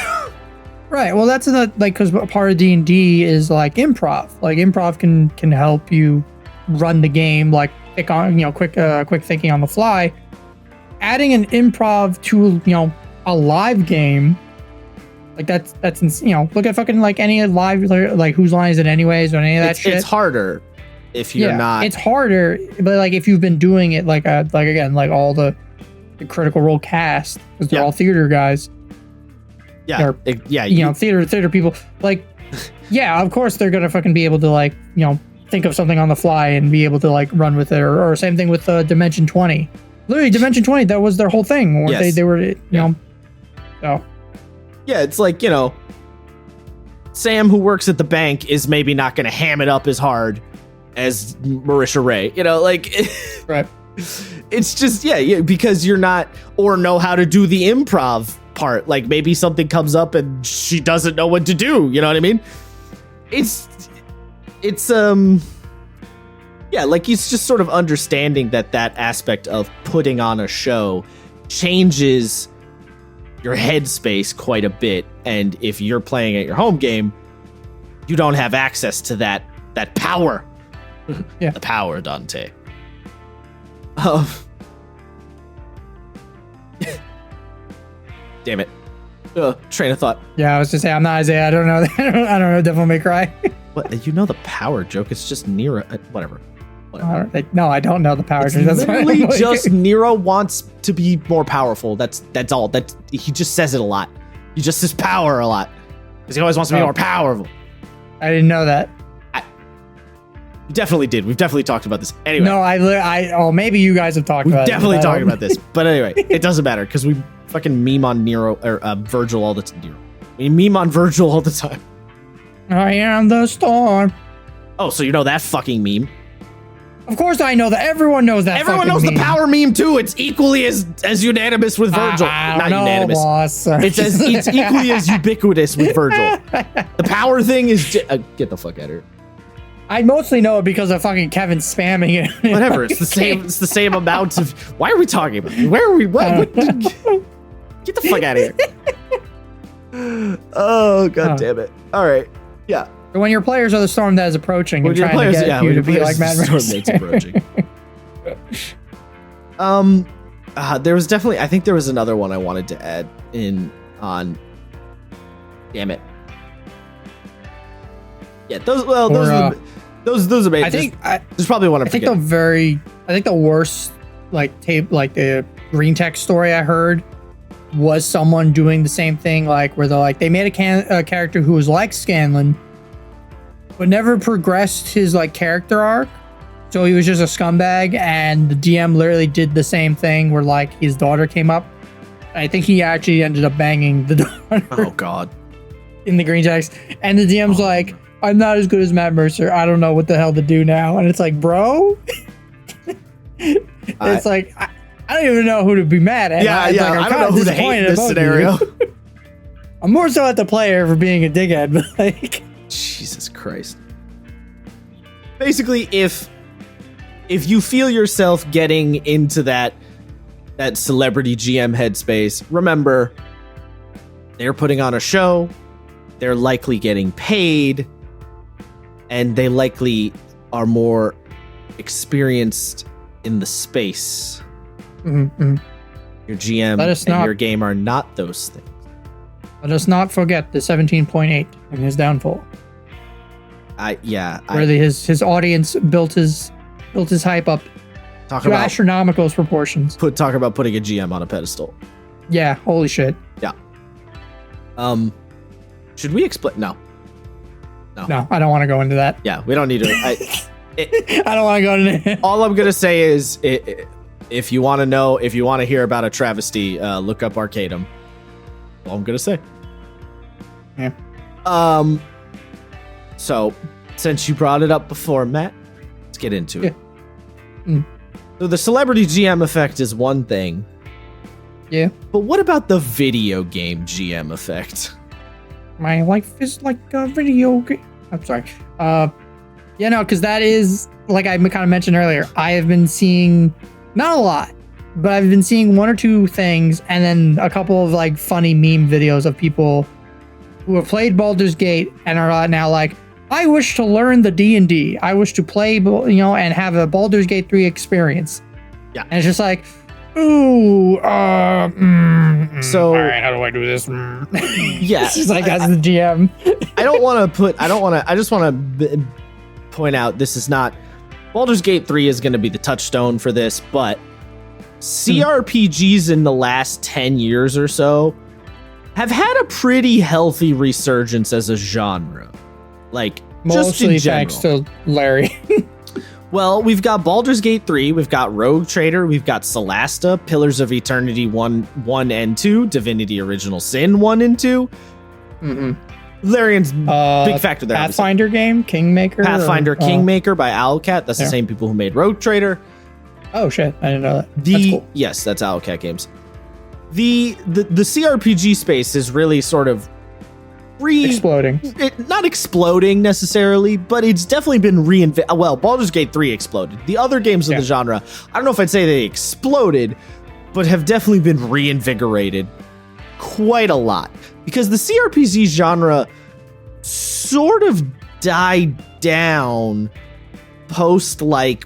Right. Well, that's because part of D&D is like improv. Like improv can help you run the game, like quick thinking on the fly. Adding an improv to a live game, like that's look at fucking like any live, like Whose Line Is It Anyways or any of that shit. It's harder if you're not. It's harder, but like if you've been doing it like all the Critical Role cast, because they're all theater guys. Yeah, theater people. Like, yeah, of course they're gonna fucking be able to think of something on the fly and be able to like run with it, or same thing with Dimension 20. Literally, Dimension 20, that was their whole thing. They were, so. Yeah, it's like, Sam, who works at the bank, is maybe not going to ham it up as hard as Marisha Ray. Right. It's just, because you're not, or know how to do the improv part. Like, maybe something comes up and she doesn't know what to do. You know what I mean? It's just sort of understanding that aspect of putting on a show changes your headspace quite a bit. And if you're playing at your home game, you don't have access to that power. Yeah. The power, Dante. Damn it. Train of thought. Yeah, I was just saying, I'm not Isaiah. I don't know. I don't know Devil May Cry. What? The power joke. It's just Nero. Whatever. No, I don't know the power. It's literally just Nero wants to be more powerful. That's all. He just says it a lot. He just says power a lot because he always wants to be more powerful. I didn't know that. We definitely did. We've definitely talked about this. Anyway. No, maybe you guys have talked about it. We've definitely talked about this. But anyway, it doesn't matter because we fucking meme on Nero or Virgil all the time. We meme on Virgil all the time. I am the storm. Oh, so you know that fucking meme? Of course I know that. Everyone knows that. Everyone knows the power meme too. It's equally as unanimous with Virgil. Not unanimous. Boss. It's equally as ubiquitous with Virgil. The power thing is get the fuck out of here. I mostly know it because of fucking Kevin spamming it. Whatever. It's the same. It's the same amount of. Why are we talking about it? Where are we? What get the fuck out of here. Oh, god damn it. All right. Yeah. When your players are the storm that is approaching and trying to get you to be like Matt Mercer. Storm that's approaching. there was definitely, I think there was another one I wanted to add in on. Damn it. Yeah, those are amazing. I think there's probably one. I think the worst the green tech story I heard was someone doing the same thing, like where they made a character who was like Scanlan, but never progressed his like character arc. So he was just a scumbag, and the DM literally did the same thing where like his daughter came up. I think he actually ended up banging the daughter. Oh God. In the green text, and the DM's like, I'm not as good as Matt Mercer. I don't know what the hell to do now. And it's like, bro, it's like I don't even know who to be mad at. Yeah, I don't know who to hate in this scenario. I'm more so at the player for being a dickhead, but like, Jesus Christ. Basically, if you feel yourself getting into that celebrity GM headspace, remember, they're putting on a show. They're likely getting paid, and they likely are more experienced in the space. Mm-hmm. Your GM and your game are not those things. Let us not forget the 17.8 and his downfall. Where his audience built his hype up to astronomical proportions. Talk about putting a GM on a pedestal. Yeah, holy shit. Yeah. Should we explain? No, I don't want to go into that. Yeah, we don't need to. I don't want to go into it. All I'm going to say is if you want to hear about a travesty, look up Arcadum. All I'm going to say. Yeah. So, since you brought it up before, Matt, let's get into it. So the celebrity GM effect is one thing. Yeah. But what about the video game GM effect? My life is like a video game. I'm sorry. Because that is, like I kind of mentioned earlier, I have been seeing, not a lot, but I've been seeing one or two things, and then a couple of like funny meme videos of people who have played Baldur's Gate and are now like, I wish to learn the D&D. I wish to play, and have a Baldur's Gate 3 experience. Yeah. And it's just like, ooh, so all right, how do I do this? Yeah. She's like, as the GM. I just want to point out, this is not, Baldur's Gate 3 is going to be the touchstone for this, but CRPGs in the last 10 years or so have had a pretty healthy resurgence as a genre. Like, mostly just in thanks to Larry. Well, we've got Baldur's Gate 3, we've got Rogue Trader, we've got Solasta, Pillars of Eternity 1 and 2, Divinity Original Sin 1 and 2. Mm-hmm. Larian's big factor there. Pathfinder game, Kingmaker? Kingmaker by Owlcat. That's the same people who made Rogue Trader. Oh, shit. I didn't know that. That's cool. Yes, that's Owlcat Games. The CRPG space is really sort of exploding. Not exploding necessarily, but it's definitely been reinvented. Well, Baldur's Gate 3 exploded. The other games of the genre, I don't know if I'd say they exploded, but have definitely been reinvigorated quite a lot. Because the CRPG genre sort of died down post, like,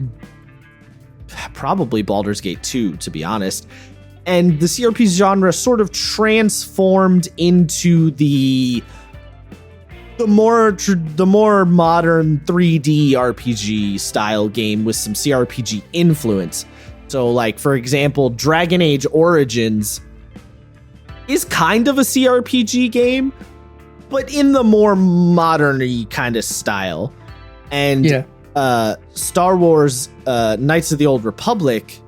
probably Baldur's Gate 2, to be honest. And the CRPG genre sort of transformed into the more modern 3D RPG style game with some CRPG influence. So, like, for example, Dragon Age Origins is kind of a CRPG game, but in the more modern-y kind of style. And Star Wars Knights of the Old Republic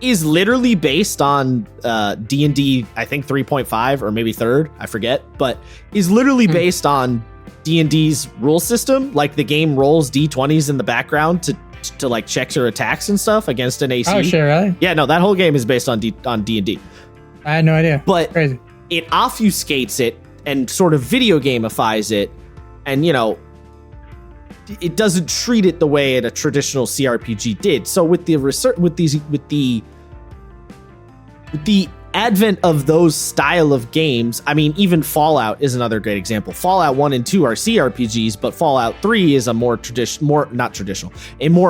is literally based on D&D, I think 3.5 or maybe 3rd, I forget, but is literally based on D&D's rule system. Like, the game rolls D20s in the background to like check your attacks and stuff against an AC. Oh, sure, really? Yeah, no, that whole game is based on D&D. I had no idea. But crazy. It obfuscates it and sort of video gamifies it, and it doesn't treat it the way a traditional CRPG did. So with the advent of those style of games, I mean, even Fallout is another great example. Fallout 1 and 2 are CRPGs, but Fallout 3 is a more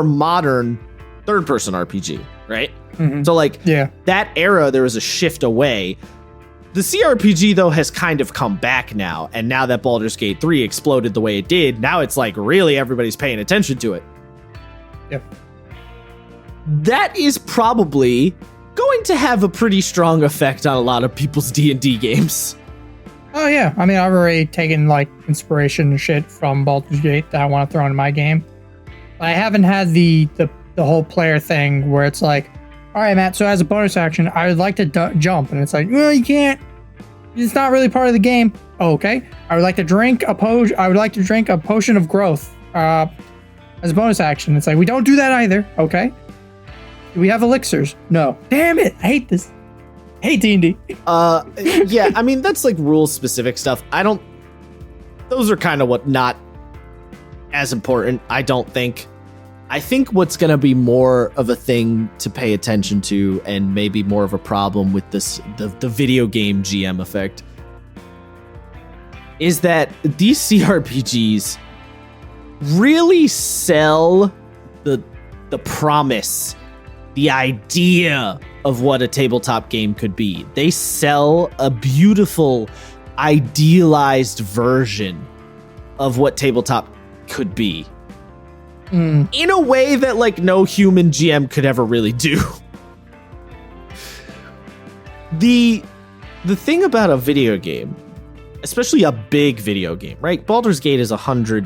modern third-person RPG, right? Mm-hmm. So, like, that era, there was a shift away. The CRPG, though, has kind of come back now. And now that Baldur's Gate 3 exploded the way it did, now it's like really everybody's paying attention to it. Yep. That is probably going to have a pretty strong effect on a lot of people's D&D games. Oh, yeah. I mean, I've already taken, like, inspiration and shit from Baldur's Gate that I want to throw into my game. I haven't had the whole player thing where it's like, all right, Matt, so as a bonus action, I would like to jump. And it's like, well, you can't. It's not really part of the game. Oh, okay. I would like to drink a potion. I would like to drink a potion of growth as a bonus action. It's like, we don't do that either. Okay. Do we have elixirs? No. Damn it. I hate this. I hate D&D. Yeah, I mean, that's like rule-specific stuff. Those are kind of what not as important, I don't think. I think what's going to be more of a thing to pay attention to and maybe more of a problem with the video game GM effect is that these CRPGs really sell the promise, the idea of what a tabletop game could be. They sell a beautiful, idealized version of what tabletop could be. In a way that, like, no human GM could ever really do. The thing about a video game, especially a big video game, right? Baldur's Gate is 100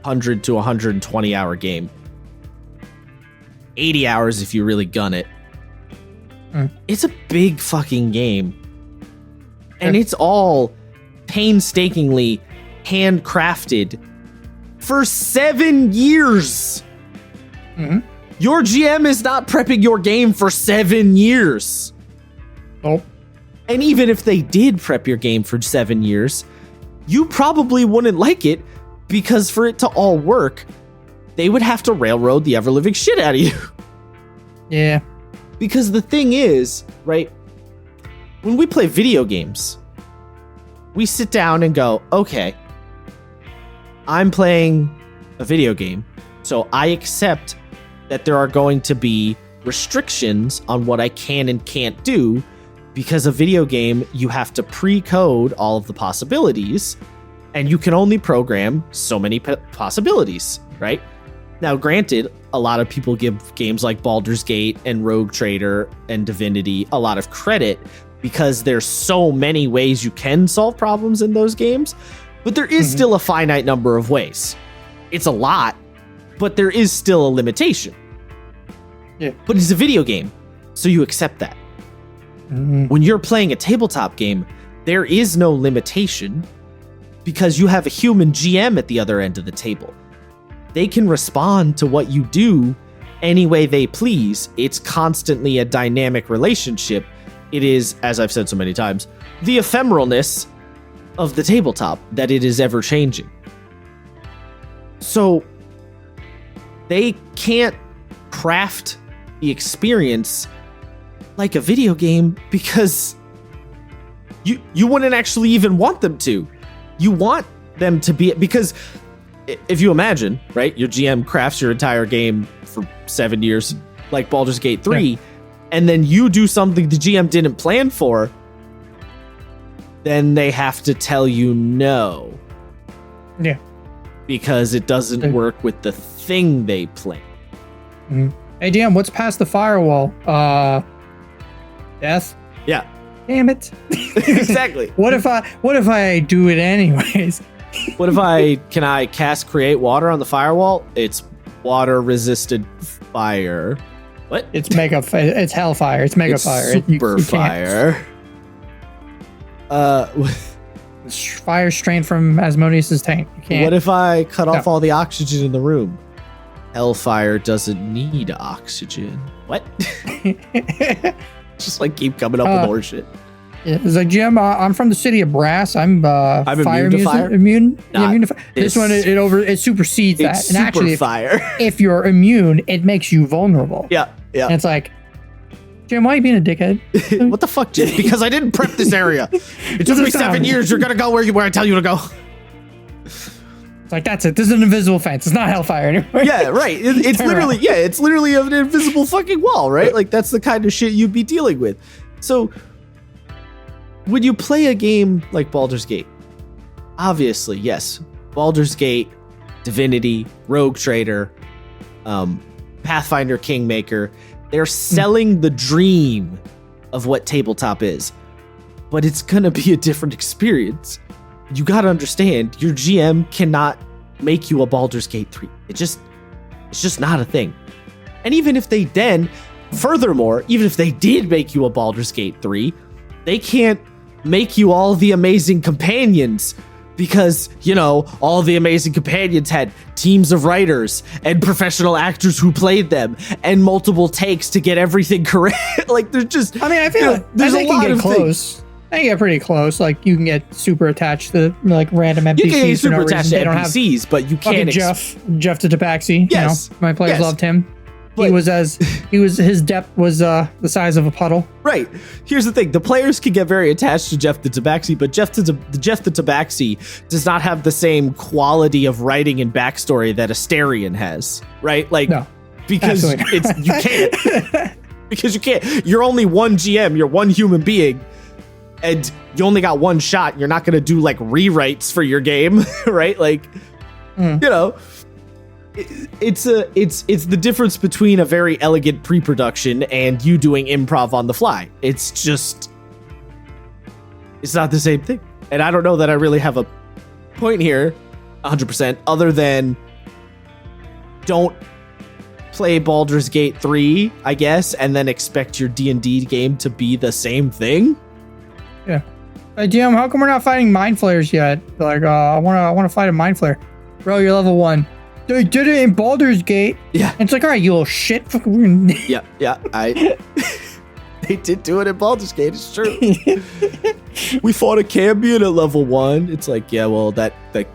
to 120 hour game. 80 hours if you really gun it. It's a big fucking game. And it's all painstakingly handcrafted for 7 years. Mm-hmm. Your GM is not prepping your game for 7 years. Oh. And even if they did prep your game for 7 years, you probably wouldn't like it because for it to all work, they would have to railroad the ever-living shit out of you. Yeah. Because the thing is, right, when we play video games, we sit down and go, okay, I'm playing a video game, so I accept that there are going to be restrictions on what I can and can't do, because a video game, you have to pre-code all of the possibilities, and you can only program so many possibilities, right? Now, granted, a lot of people give games like Baldur's Gate and Rogue Trader and Divinity a lot of credit because there's so many ways you can solve problems in those games. But there is still a finite number of ways. It's a lot, but there is still a limitation. Yeah. But it's a video game, so you accept that. Mm-hmm. When you're playing a tabletop game, there is no limitation because you have a human GM at the other end of the table. They can respond to what you do any way they please. It's constantly a dynamic relationship. It is, as I've said so many times, the ephemeralness of the tabletop, that it is ever changing. So they can't craft the experience like a video game because you wouldn't actually even want them to. You want them to be, because if you imagine, right, your GM crafts your entire game for 7 years, like Baldur's Gate 3, and then you do something the GM didn't plan for, then they have to tell you no. Yeah. Because it doesn't work with the thing they planned. Mm-hmm. Hey, DM, what's past the firewall? Death? Yeah. Damn it. Exactly. What if I do it anyways? What if can I cast create water on the firewall? It's water resisted fire. What? It's it's hellfire. It's mega fire. Super fire. Fire strained from Asmodeus's tank. You can't. What if I cut off all the oxygen in the room? Hellfire doesn't need oxygen. What? Just like keep coming up with more shit. Yeah, it's like, Jim, I'm from the city of Brass. I'm fire immune to fire. Immune to fire. This one it supersedes that. And actually, if you're immune, it makes you vulnerable. Yeah. And it's like, Jim, why are you being a dickhead? What the fuck, Jim? Because I didn't prep this area. It took me 7 years. You're gonna go where I tell you to go. like, that's it. This is an invisible fence. It's not Hellfire anymore. Yeah, right. It's literally, it's literally an invisible fucking wall, right? Like, that's the kind of shit you'd be dealing with. So, when you play a game like Baldur's Gate, obviously, yes, Baldur's Gate, Divinity, Rogue Trader, Pathfinder Kingmaker, they're selling the dream of what tabletop is. But it's going to be a different experience. You got to understand, your GM cannot make you a Baldur's Gate 3. It's just not a thing. And even if they furthermore, even if they did make you a Baldur's Gate 3, they can't make you all the amazing companions because, all the amazing companions had teams of writers and professional actors who played them and multiple takes to get everything correct. Like, there's just... I feel like there's a lot of close. Things. I can get pretty close. Like, you can get super attached to like random NPCs. You can get super attached to NPCs, but you can't. Jeff to Tabaxi. Yes, my players loved him. But his depth was the size of a puddle. Right. Here's the thing: the players can get very attached to Jeff the Tabaxi, but Jeff the Tabaxi does not have the same quality of writing and backstory that Asterion has. Right? Like, no, because you can't. Because you can't. You're only one GM. You're one human being. And you only got one shot. You're not going to do like rewrites for your game, right? Like, it's the difference between a very elegant pre-production and you doing improv on the fly. It's not the same thing. And I don't know that I really have a point here 100% other than don't play Baldur's Gate 3, I guess, and then expect your D&D game to be the same thing. Yeah. Hey, DM, how come we're not fighting Mind Flayers yet? Like, I want to fight a Mind Flayer. Bro, you're level 1. They did it in Baldur's Gate. Yeah. And it's like, all right, you little shit. Yeah. They did do it in Baldur's Gate. It's true. We fought a Cambion at level 1. It's like, yeah, well, that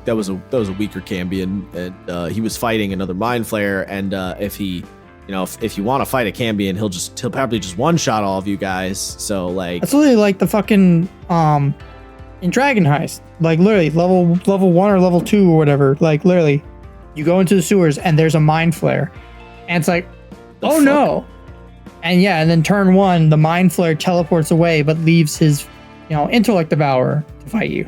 was a weaker Cambion, and he was fighting another Mind Flayer, and if he. If you want to fight a Cambion, he'll probably just one-shot all of you guys. So, like... That's literally like the fucking, in Dragon Heist. Like, literally, level 1 or level 2 or whatever. Like, literally, you go into the sewers and there's a Mind Flayer. And it's like, oh no! And yeah, and then turn 1, the Mind Flayer teleports away, but leaves his, Intellect Devourer to fight you.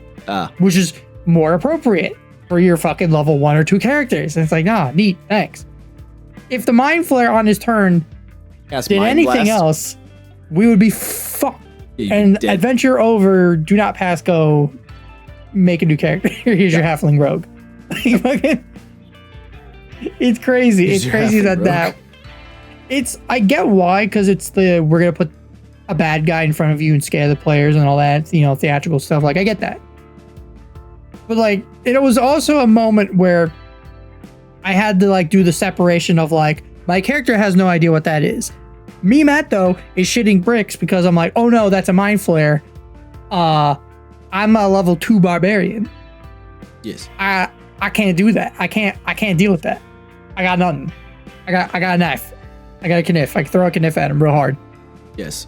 Which is more appropriate for your fucking level 1 or 2 characters. And it's like, nah, neat, thanks. If the Mind Flayer on his turn did anything else, we would be fucked. And dead. Adventure over, do not pass go, make a new character. Here's your halfling rogue. It's crazy. It's crazy that I get why, because we're going to put a bad guy in front of you and scare the players and all that, theatrical stuff. Like, I get that. But, like, it was also a moment where I had to like do the separation of like, my character has no idea what that is. Me, Matt, though, is shitting bricks because I'm like, oh no, that's a Mind Flayer. I'm a level 2 barbarian. Yes. I can't do that. I can't deal with that. I got nothing. I got a knife. I got a kniff. I can throw a kniff at him real hard. Yes.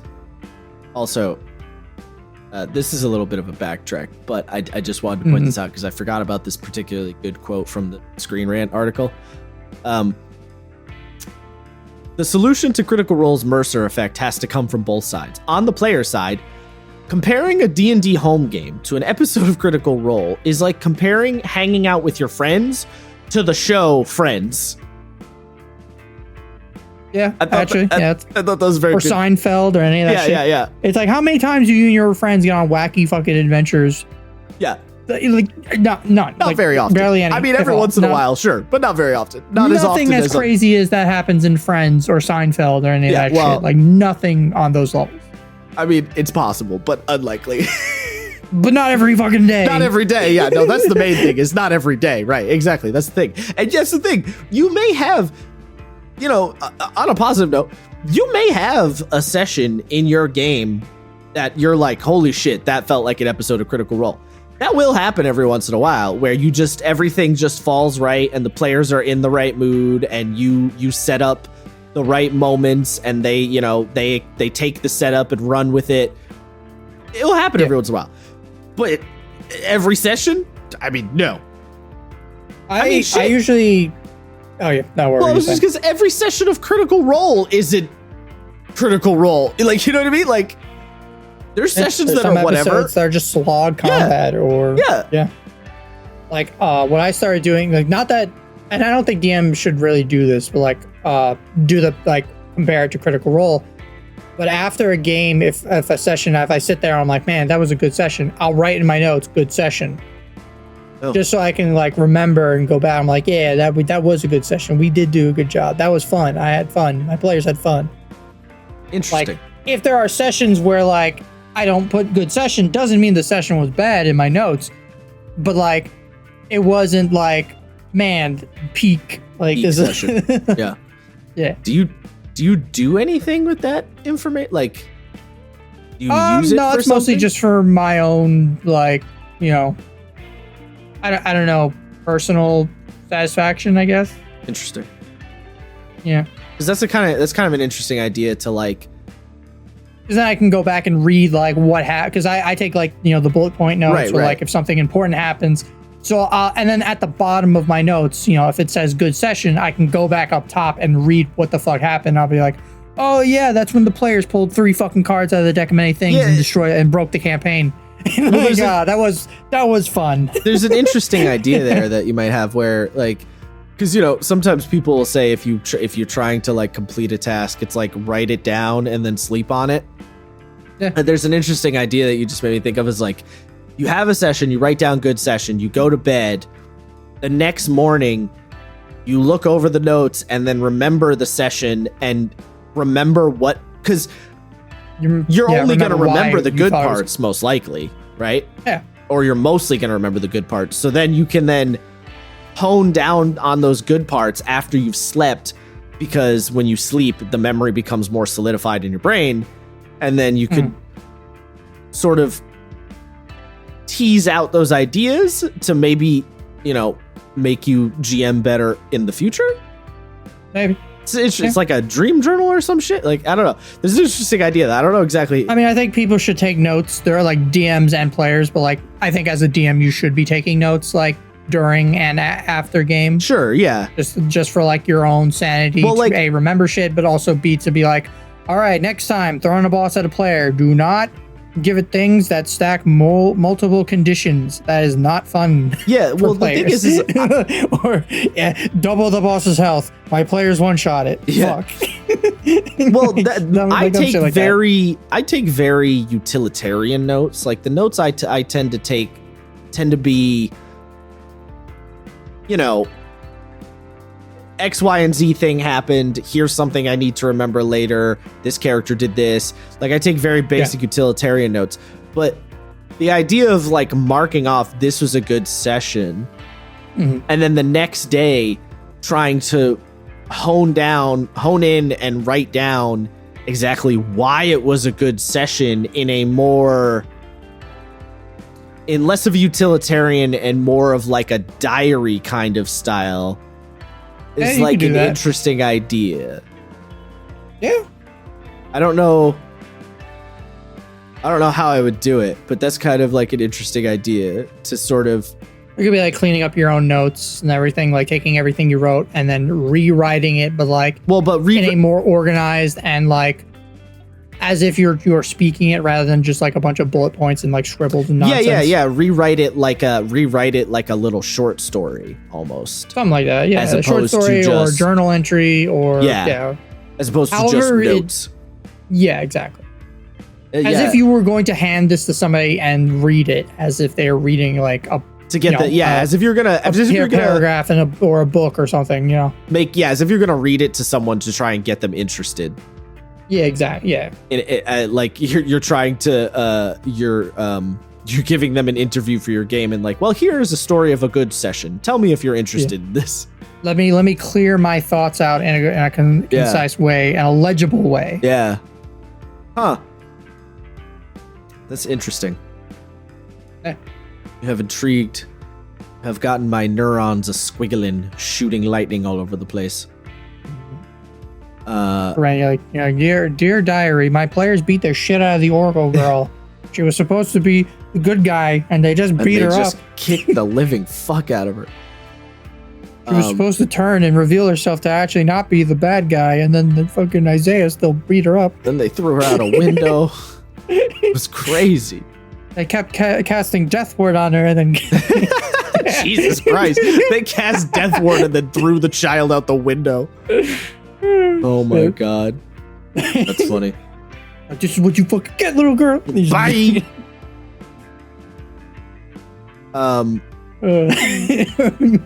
Also, this is a little bit of a backtrack, but I just wanted to point this out because I forgot about this particularly good quote from the Screen Rant article. The solution to Critical Role's Mercer Effect has to come from both sides. On the player side, comparing a D&D home game to an episode of Critical Role is like comparing hanging out with your friends to the show Friends. Yeah, I thought that was very good. Or Seinfeld or any of that shit. Yeah. It's like, how many times do you and your friends get on wacky fucking adventures? Yeah. Like, not like, very often. Barely any. I mean, every once in a while, sure, but not very often. Not as often. Nothing as crazy as that happens in Friends or Seinfeld or any of that shit. Like, nothing on those levels. I mean, it's possible, but unlikely. But not every fucking day. Not every day, yeah. No, that's the main thing, is not every day. Right, exactly. That's the thing. And yes, the thing, you may have... on a positive note, you may have a session in your game that you're like, holy shit, that felt like an episode of Critical Role. That will happen every once in a while, where everything just falls right and the players are in the right mood and you set up the right moments and they take the setup and run with it. It'll happen every once in a while. But every session? I mean, no. I usually. Oh yeah, no worries. Well, it was just because every session of Critical Role isn't Critical Role. Like, you know what I mean? Like, there's sessions that are whatever. They're just slog combat or yeah. Like what I started doing, like not that, and I don't think DM should really do this, but like do the like compare it to Critical Role. But after a game, if a session, if I sit there, I'm like, man, that was a good session. I'll write in my notes, good session. Oh. Just so I can like remember and go back. I'm like, yeah, that was a good session. We did do a good job. That was fun. I had fun. My players had fun. Interesting. Like, if there are sessions where like I don't put good session, doesn't mean the session was bad in my notes, but like it wasn't like, man, peak like peak this session. Yeah. Yeah. Do you do anything with that information? Like, do you use it? No, it's mostly just for my own, like, you know, I don't know, personal satisfaction, I guess. Interesting. Yeah. Because that's kind of an interesting idea to like. Because then I can go back and read like what happened. Because I take like, you know, the bullet point notes or like if something important happens. So and then at the bottom of my notes, you know, if it says good session, I can go back up top and read what the fuck happened. I'll be like, oh yeah, that's when the players pulled 3 fucking cards out of the deck of many things and destroyed and broke the campaign. Well, that was fun. There's an interesting idea there that you might have where like, because you know sometimes people will say if you're trying to like complete a task, it's like write it down and then sleep on it. Yeah. And there's an interesting idea that you just made me think of is like, you have a session, you write down good session, you go to bed, the next morning you look over the notes and then remember the session and remember what, because you're only going to remember the good parts most likely, right? Yeah. Or you're mostly going to remember the good parts. So then you can then hone down on those good parts after you've slept, because when you sleep, the memory becomes more solidified in your brain. And then you could sort of tease out those ideas to maybe, you know, make you GM better in the future. Maybe. It's like a dream journal or some shit. Like, I don't know. There's an interesting idea that I don't know exactly. I mean, I think people should take notes. There are like DMs and players, but like, I think as a DM, you should be taking notes like during and after game. Sure. Yeah. Just for like your own sanity. Well, like, to remember shit, but also B, to be like, all right, next time throwing a boss at a player, do not give it things that stack multiple conditions. That is not fun. Yeah, well, players. The thing is or double the boss's health. My players one-shot it. Yeah. Fuck. Well, I take very utilitarian notes. Like the notes I tend to take tend to be, you know, X, Y, and Z thing happened. Here's something I need to remember later. This character did this. Like I take very basic utilitarian notes. But the idea of like marking off this was a good session, and then the next day trying to hone in and write down exactly why it was a good session in less of a utilitarian and more of like a diary kind of style is like an interesting idea. Yeah. I don't know how I would do it, but that's kind of like an interesting idea to sort of. It could be like cleaning up your own notes and everything, like taking everything you wrote and then rewriting it, but like in a more organized and like as if you're speaking it rather than just like a bunch of bullet points and like scribbled and nonsense. Yeah. Rewrite it like a little short story almost. Something like that. Yeah, a short story or a journal entry or as opposed to just notes. Yeah, exactly. As if you were going to hand this to somebody and read it as if they're reading like a to get as if you're gonna paragraph in or a book or something, you know. As if you're gonna read it to someone to try and get them interested. Yeah, exactly. Yeah. Like you're trying to you're giving them an interview for your game and like, well, here's a story of a good session. Tell me if you're interested in this. Let me clear my thoughts out in a concise way and a legible way. Yeah. Huh. That's interesting. Yeah. You have intrigued. Have gotten my neurons a squiggling, shooting lightning all over the place. Right, like, dear diary, my players beat the shit out of the Oracle girl. She was supposed to be the good guy, and they just beat her up. Kicked the living fuck out of her. She was supposed to turn and reveal herself to actually not be the bad guy, and then the fucking Isaiah still beat her up. Then they threw her out a window. It was crazy. They kept casting Death Ward on her, and then Jesus Christ, they cast Death Ward and then threw the child out the window. Oh my god, that's funny. This is what you fucking get, little girl. Bye. What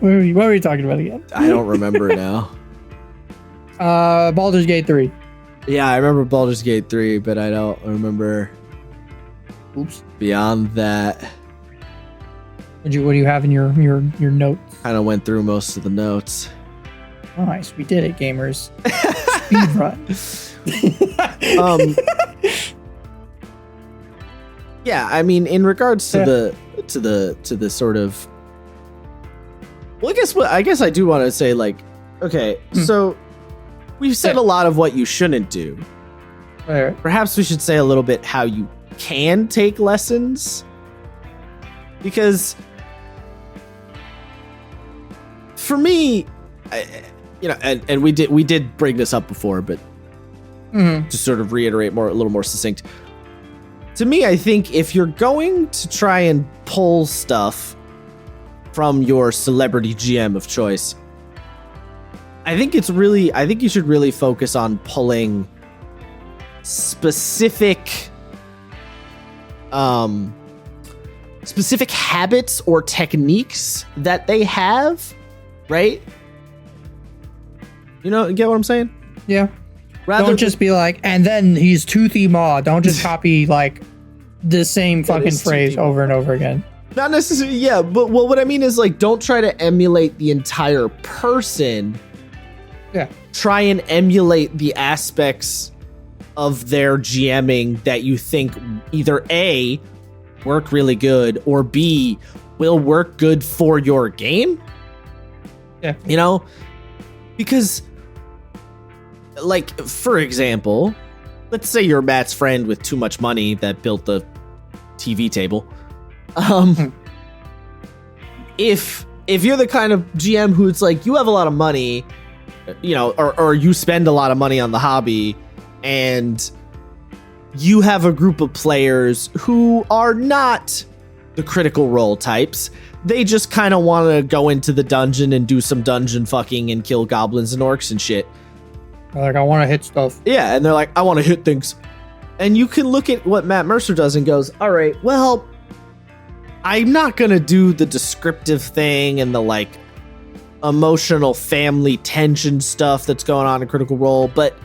were we talking about again? I don't remember now. Baldur's Gate 3. Yeah, I remember Baldur's Gate 3, but I don't remember. Oops. Beyond that. What do you have in your notes? Kind of went through most of the notes. Nice, we did it, gamers. Speed run. Yeah, I mean, in regards to the sort of. Well, I guess I do want to say, like, okay, so we've said a lot of what you shouldn't do. Right. Perhaps we should say a little bit how you can take lessons, because for me, and we did bring this up before, but to sort of reiterate a little more succinct. To me, I think if you're going to try and pull stuff from your celebrity GM of choice, I think you should really focus on pulling specific habits or techniques that they have, right? You know, get what I'm saying? Yeah. Don't just be like, and then he's Toothy Maw. Don't just copy like the same fucking phrase over and over again. Not necessarily, yeah, but what I mean is, like, don't try to emulate the entire person. Yeah. Try and emulate the aspects of their GMing that you think either A, work really good, or B, will work good for your game. Yeah. You know? Because, like, for example, let's say you're Matt's friend with too much money that built the TV table. If you're the kind of GM who's like, you have a lot of money, you know, or you spend a lot of money on the hobby, and you have a group of players who are not the Critical Role types. They just kind of want to go into the dungeon and do some dungeon fucking and kill goblins and orcs and shit. Like, I want to hit stuff. Yeah, and they're like, I want to hit things. And you can look at what Matt Mercer does and goes, all right, well, I'm not going to do the descriptive thing and the, like, emotional family tension stuff that's going on in Critical Role, but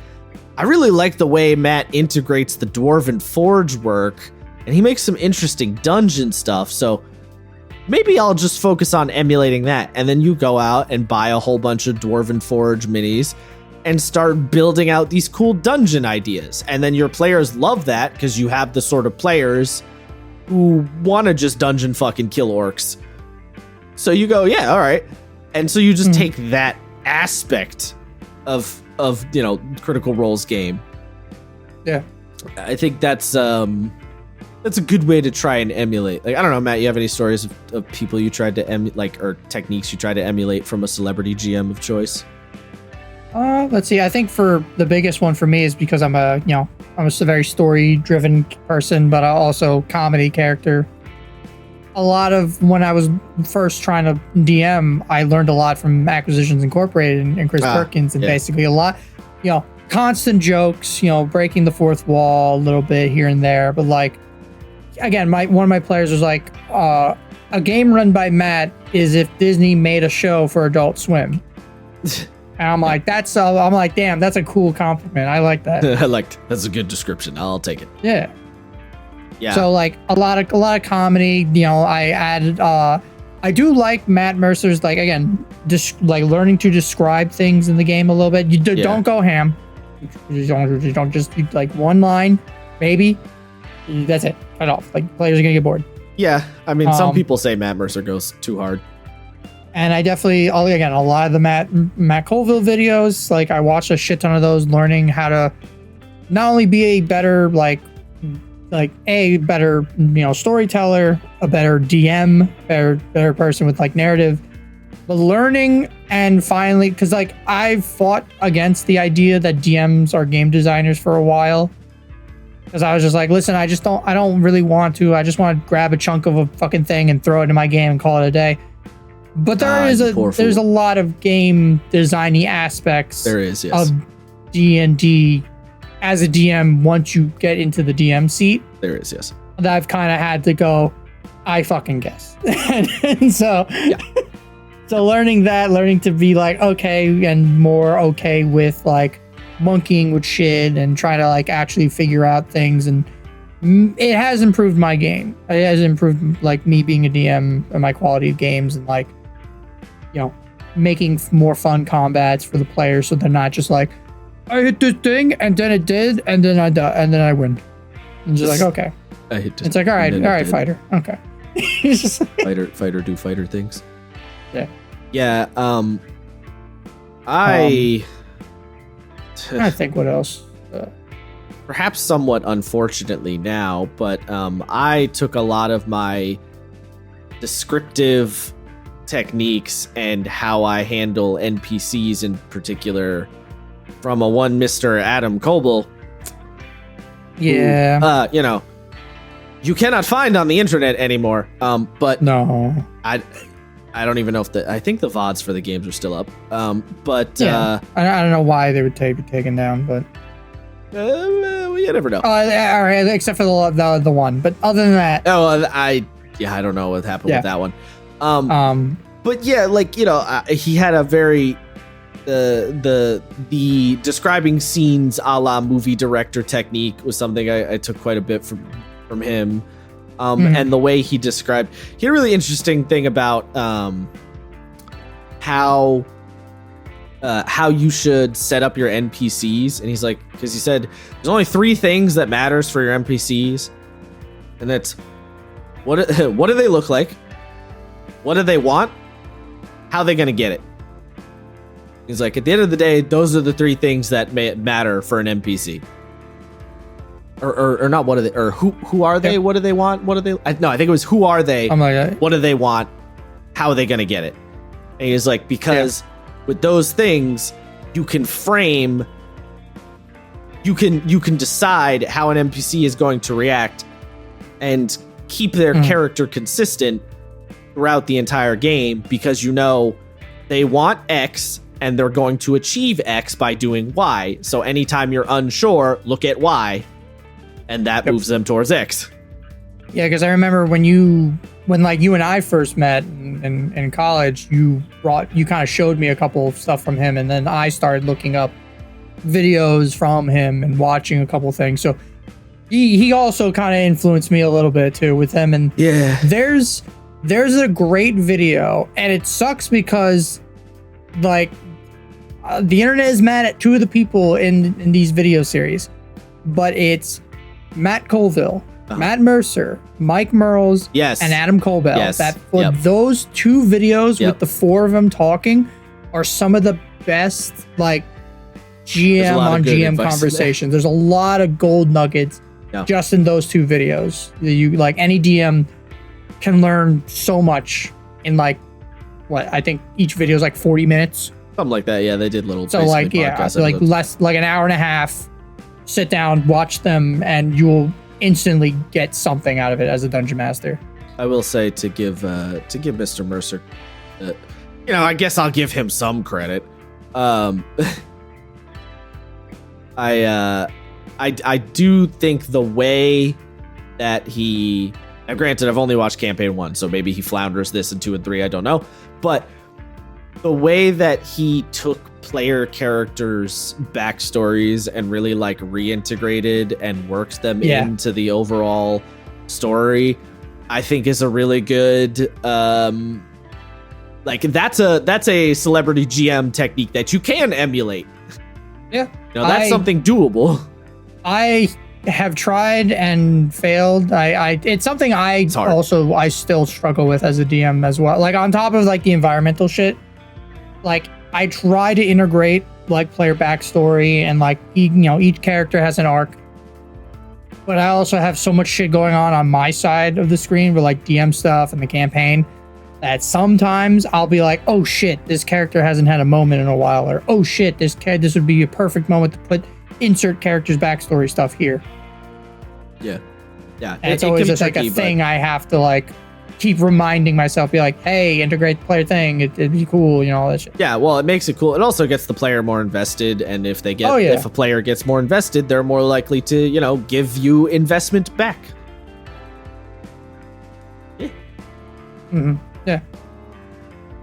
I really like the way Matt integrates the Dwarven Forge work, and he makes some interesting dungeon stuff, so maybe I'll just focus on emulating that. And then you go out and buy a whole bunch of Dwarven Forge minis and start building out these cool dungeon ideas. And then your players love that because you have the sort of players who want to just dungeon fucking kill orcs. So you go, yeah, all right. And so you just take that aspect of you know, Critical Role's game. Yeah. I think that's a good way to try and emulate. Like, I don't know, Matt, you have any stories of people you tried to emulate, like, or techniques you tried to emulate from a celebrity GM of choice? Let's see. I think for the biggest one for me is because I'm a very story-driven person, but also comedy character. A lot of when I was first trying to DM, I learned a lot from Acquisitions Incorporated and Chris Perkins, and basically a lot, you know, constant jokes, you know, breaking the fourth wall a little bit here and there. But like, again, one of my players was like, a game run by Matt is if Disney made a show for Adult Swim. And I'm like, damn, that's a cool compliment. I like that. That's a good description. I'll take it. Yeah. Yeah. So like a lot of comedy, you know, I added, I do like Matt Mercer's, like, again, like learning to describe things in the game a little bit. You don't go ham. You don't just like one line, maybe. That's it. Cut off. Like, players are gonna get bored. Yeah. I mean, some people say Matt Mercer goes too hard. And I definitely, again, a lot of the Matt Colville videos, like, I watched a shit ton of those, learning how to not only be a better, a better, you know, storyteller, a better DM, better person with, like, narrative, But learning and finally, because like I've fought against the idea that DMs are game designers for a while. Because I was just like, listen, I don't really want to. I just want to grab a chunk of a fucking thing and throw it into my game and call it a day. But there's a lot of game designy aspects. There is, yes. Of D&D as a DM once you get into the DM seat. There is, yes. That I've kind of had to go, I fucking guess. and so, yeah. So learning to be like, okay, and more okay with like monkeying with shit and trying to like actually figure out things. And it has improved my game. It has improved like me being a DM and my quality of games and like, you know, making more fun combats for the players. So they're not just like, I hit this thing and then it did and then I win. And just like, okay. It's like, all right, fighter. Okay. Fighter do fighter things. Yeah. Yeah. I think what else? Perhaps somewhat unfortunately now, but I took a lot of my descriptive techniques and how I handle NPCs in particular from a one Mr. Adam Coble. Yeah. Who, you cannot find on the internet anymore. But no, I don't even know if I think the VODs for the games are still up. But yeah. I don't know why they would be taken down, but you never know. All right, except for the one. But other than that, I don't know what happened with that one. But yeah, like he had a very the describing scenes a la movie director technique was something I took quite a bit from him. And the way he described, he had a really interesting thing about how you should set up your NPCs. And he's like, because he said there's only 3 things that matters for your NPCs, and that's what do they look like, what do they want, how are they gonna get it. He's like, at the end of the day, those are the 3 things that matter for an NPC. Or not, what are they, or who are they? Yep. What do they want? What do they? I think it was who are they? Oh my God. What do they want? How are they gonna get it? And he's like, because with those things, you can frame, you can decide how an NPC is going to react, and keep their character consistent throughout the entire game, because they want X and they're going to achieve X by doing Y. So anytime you're unsure, look at Y. And that moves them towards X. Yeah, because I remember when you and I first met in college, you kind of showed me a couple of stuff from him, and then I started looking up videos from him and watching a couple things. So he also kind of influenced me a little bit too with him. And yeah, there's a great video, and it sucks because like the internet is mad at 2 of the people in these video series, but it's Matt Colville, Matt Mercer, Mike Merles, and Adam Colbell. Yes. Those 2 videos with the 4 of them talking are some of the best like GM on GM conversations. There's a lot of gold nuggets just in those 2 videos. You like any DM can learn so much in like what I think each video is like 40 minutes. Something like that. Yeah, they did little. So like less like an hour and a half. Sit down, watch them, and you'll instantly get something out of it as a dungeon master. I will say to give Mr. Mercer, I guess I'll give him some credit. I do think the way that he, now granted, I've only watched campaign 1, so maybe he flounders this in 2 and 3. I don't know, but the way that he took player characters' backstories and really like reintegrated and worked them into the overall story, I think is a really good like that's a celebrity GM technique that you can emulate. Yeah, that's something doable. I have tried and failed. It's something I still struggle with as a DM as well. Like on top of like the environmental shit, like I try to integrate like player backstory and like each character has an arc, but I also have so much shit going on my side of the screen with like DM stuff and the campaign that sometimes I'll be like, oh shit, this character hasn't had a moment in a while, or oh shit, this would be a perfect moment to put insert character's backstory stuff here. Yeah. And it's always just like a thing I have to like keep reminding myself, be like, hey, integrate the player thing, it'd be cool, all that shit. Yeah, well, it makes it cool. It also gets the player more invested, and if they get if a player gets more invested, they're more likely to, give you investment back. Yeah. Mm-hmm. Yeah.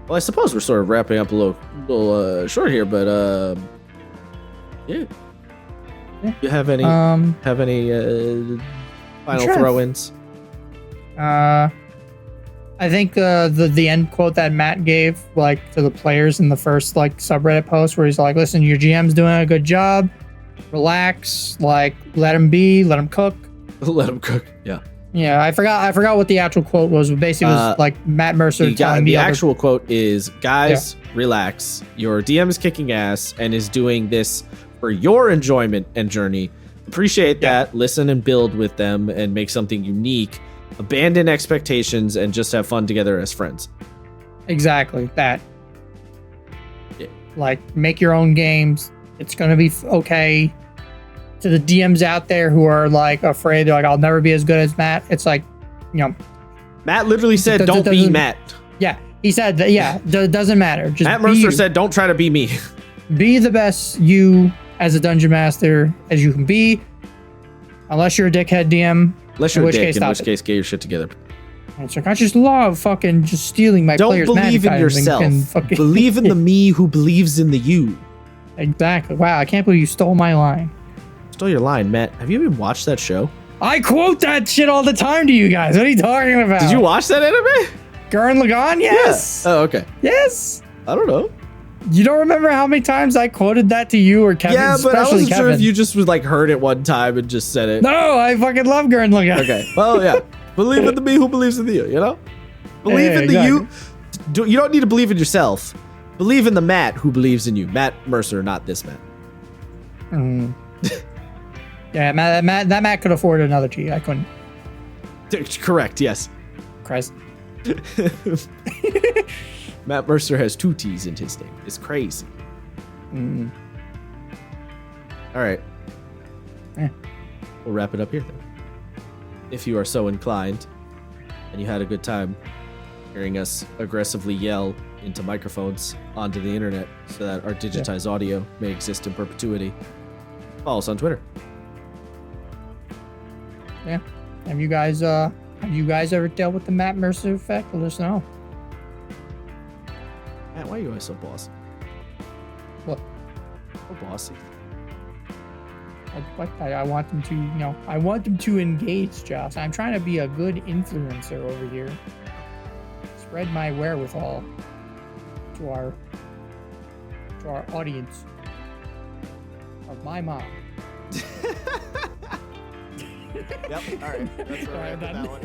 Well, I suppose we're sort of wrapping up a little short here, but yeah. You have any final throw-ins? I think the end quote that Matt gave like to the players in the first like subreddit post, where he's like, "Listen, your GM's doing a good job. Relax. Like, let him be. Let him cook. Let him cook." Yeah. Yeah, I forgot what the actual quote was. But basically, it was like Matt Mercer telling the actual quote is, "Guys, relax. Your DM is kicking ass and is doing this for your enjoyment and journey. Appreciate that. Listen and build with them and make something unique. Abandon expectations and just have fun together as friends." Exactly that. Yeah. Like, make your own games. It's gonna be okay. To the DMs out there who are like afraid, they're like, I'll never be as good as Matt. It's like, Matt literally said, "Don't be Matt." Yeah, he said that. Yeah, doesn't matter. Just Matt Mercer said, "Don't try to be me." Be the best you as a dungeon master as you can be, unless you're a dickhead DM. Unless you're a dick, in which case, get your shit together. It's like, I just love fucking just stealing my players' Don't believe in yourself. Believe in the me who believes in the you. Exactly. Wow, I can't believe you stole my line. Stole your line, Matt. Have you even watched that show? I quote that shit all the time to you guys. What are you talking about? Did you watch that anime? Gurren Lagann? Yes. Yeah. Oh, okay. Yes. I don't know. You don't remember how many times I quoted that to you or Kevin? Yeah, but I wasn't sure if you just was like heard it one time and just said it. No, I fucking love Gurren Lagann. Okay. Well, yeah. Believe in the me who believes in the you, Believe in the you. You don't need to believe in yourself. Believe in the Matt who believes in you. Matt Mercer, not this Matt. Yeah, that Matt could afford another G. I couldn't. Correct, yes. Christ. Matt Mercer has 2 T's in his name. It's crazy. Mm. All right. We'll wrap it up here then. If you are so inclined and you had a good time hearing us aggressively yell into microphones onto the internet so that our digitized audio may exist in perpetuity, follow us on Twitter. Yeah. Have you guys ever dealt with the Matt Mercer effect? Let us know. Matt, why are you always so bossy? What? So bossy. I want them to, I want them to engage, Josh. I'm trying to be a good influencer over here. Spread my wherewithal to our audience of my mom. Yep. All right. That's all right. That one.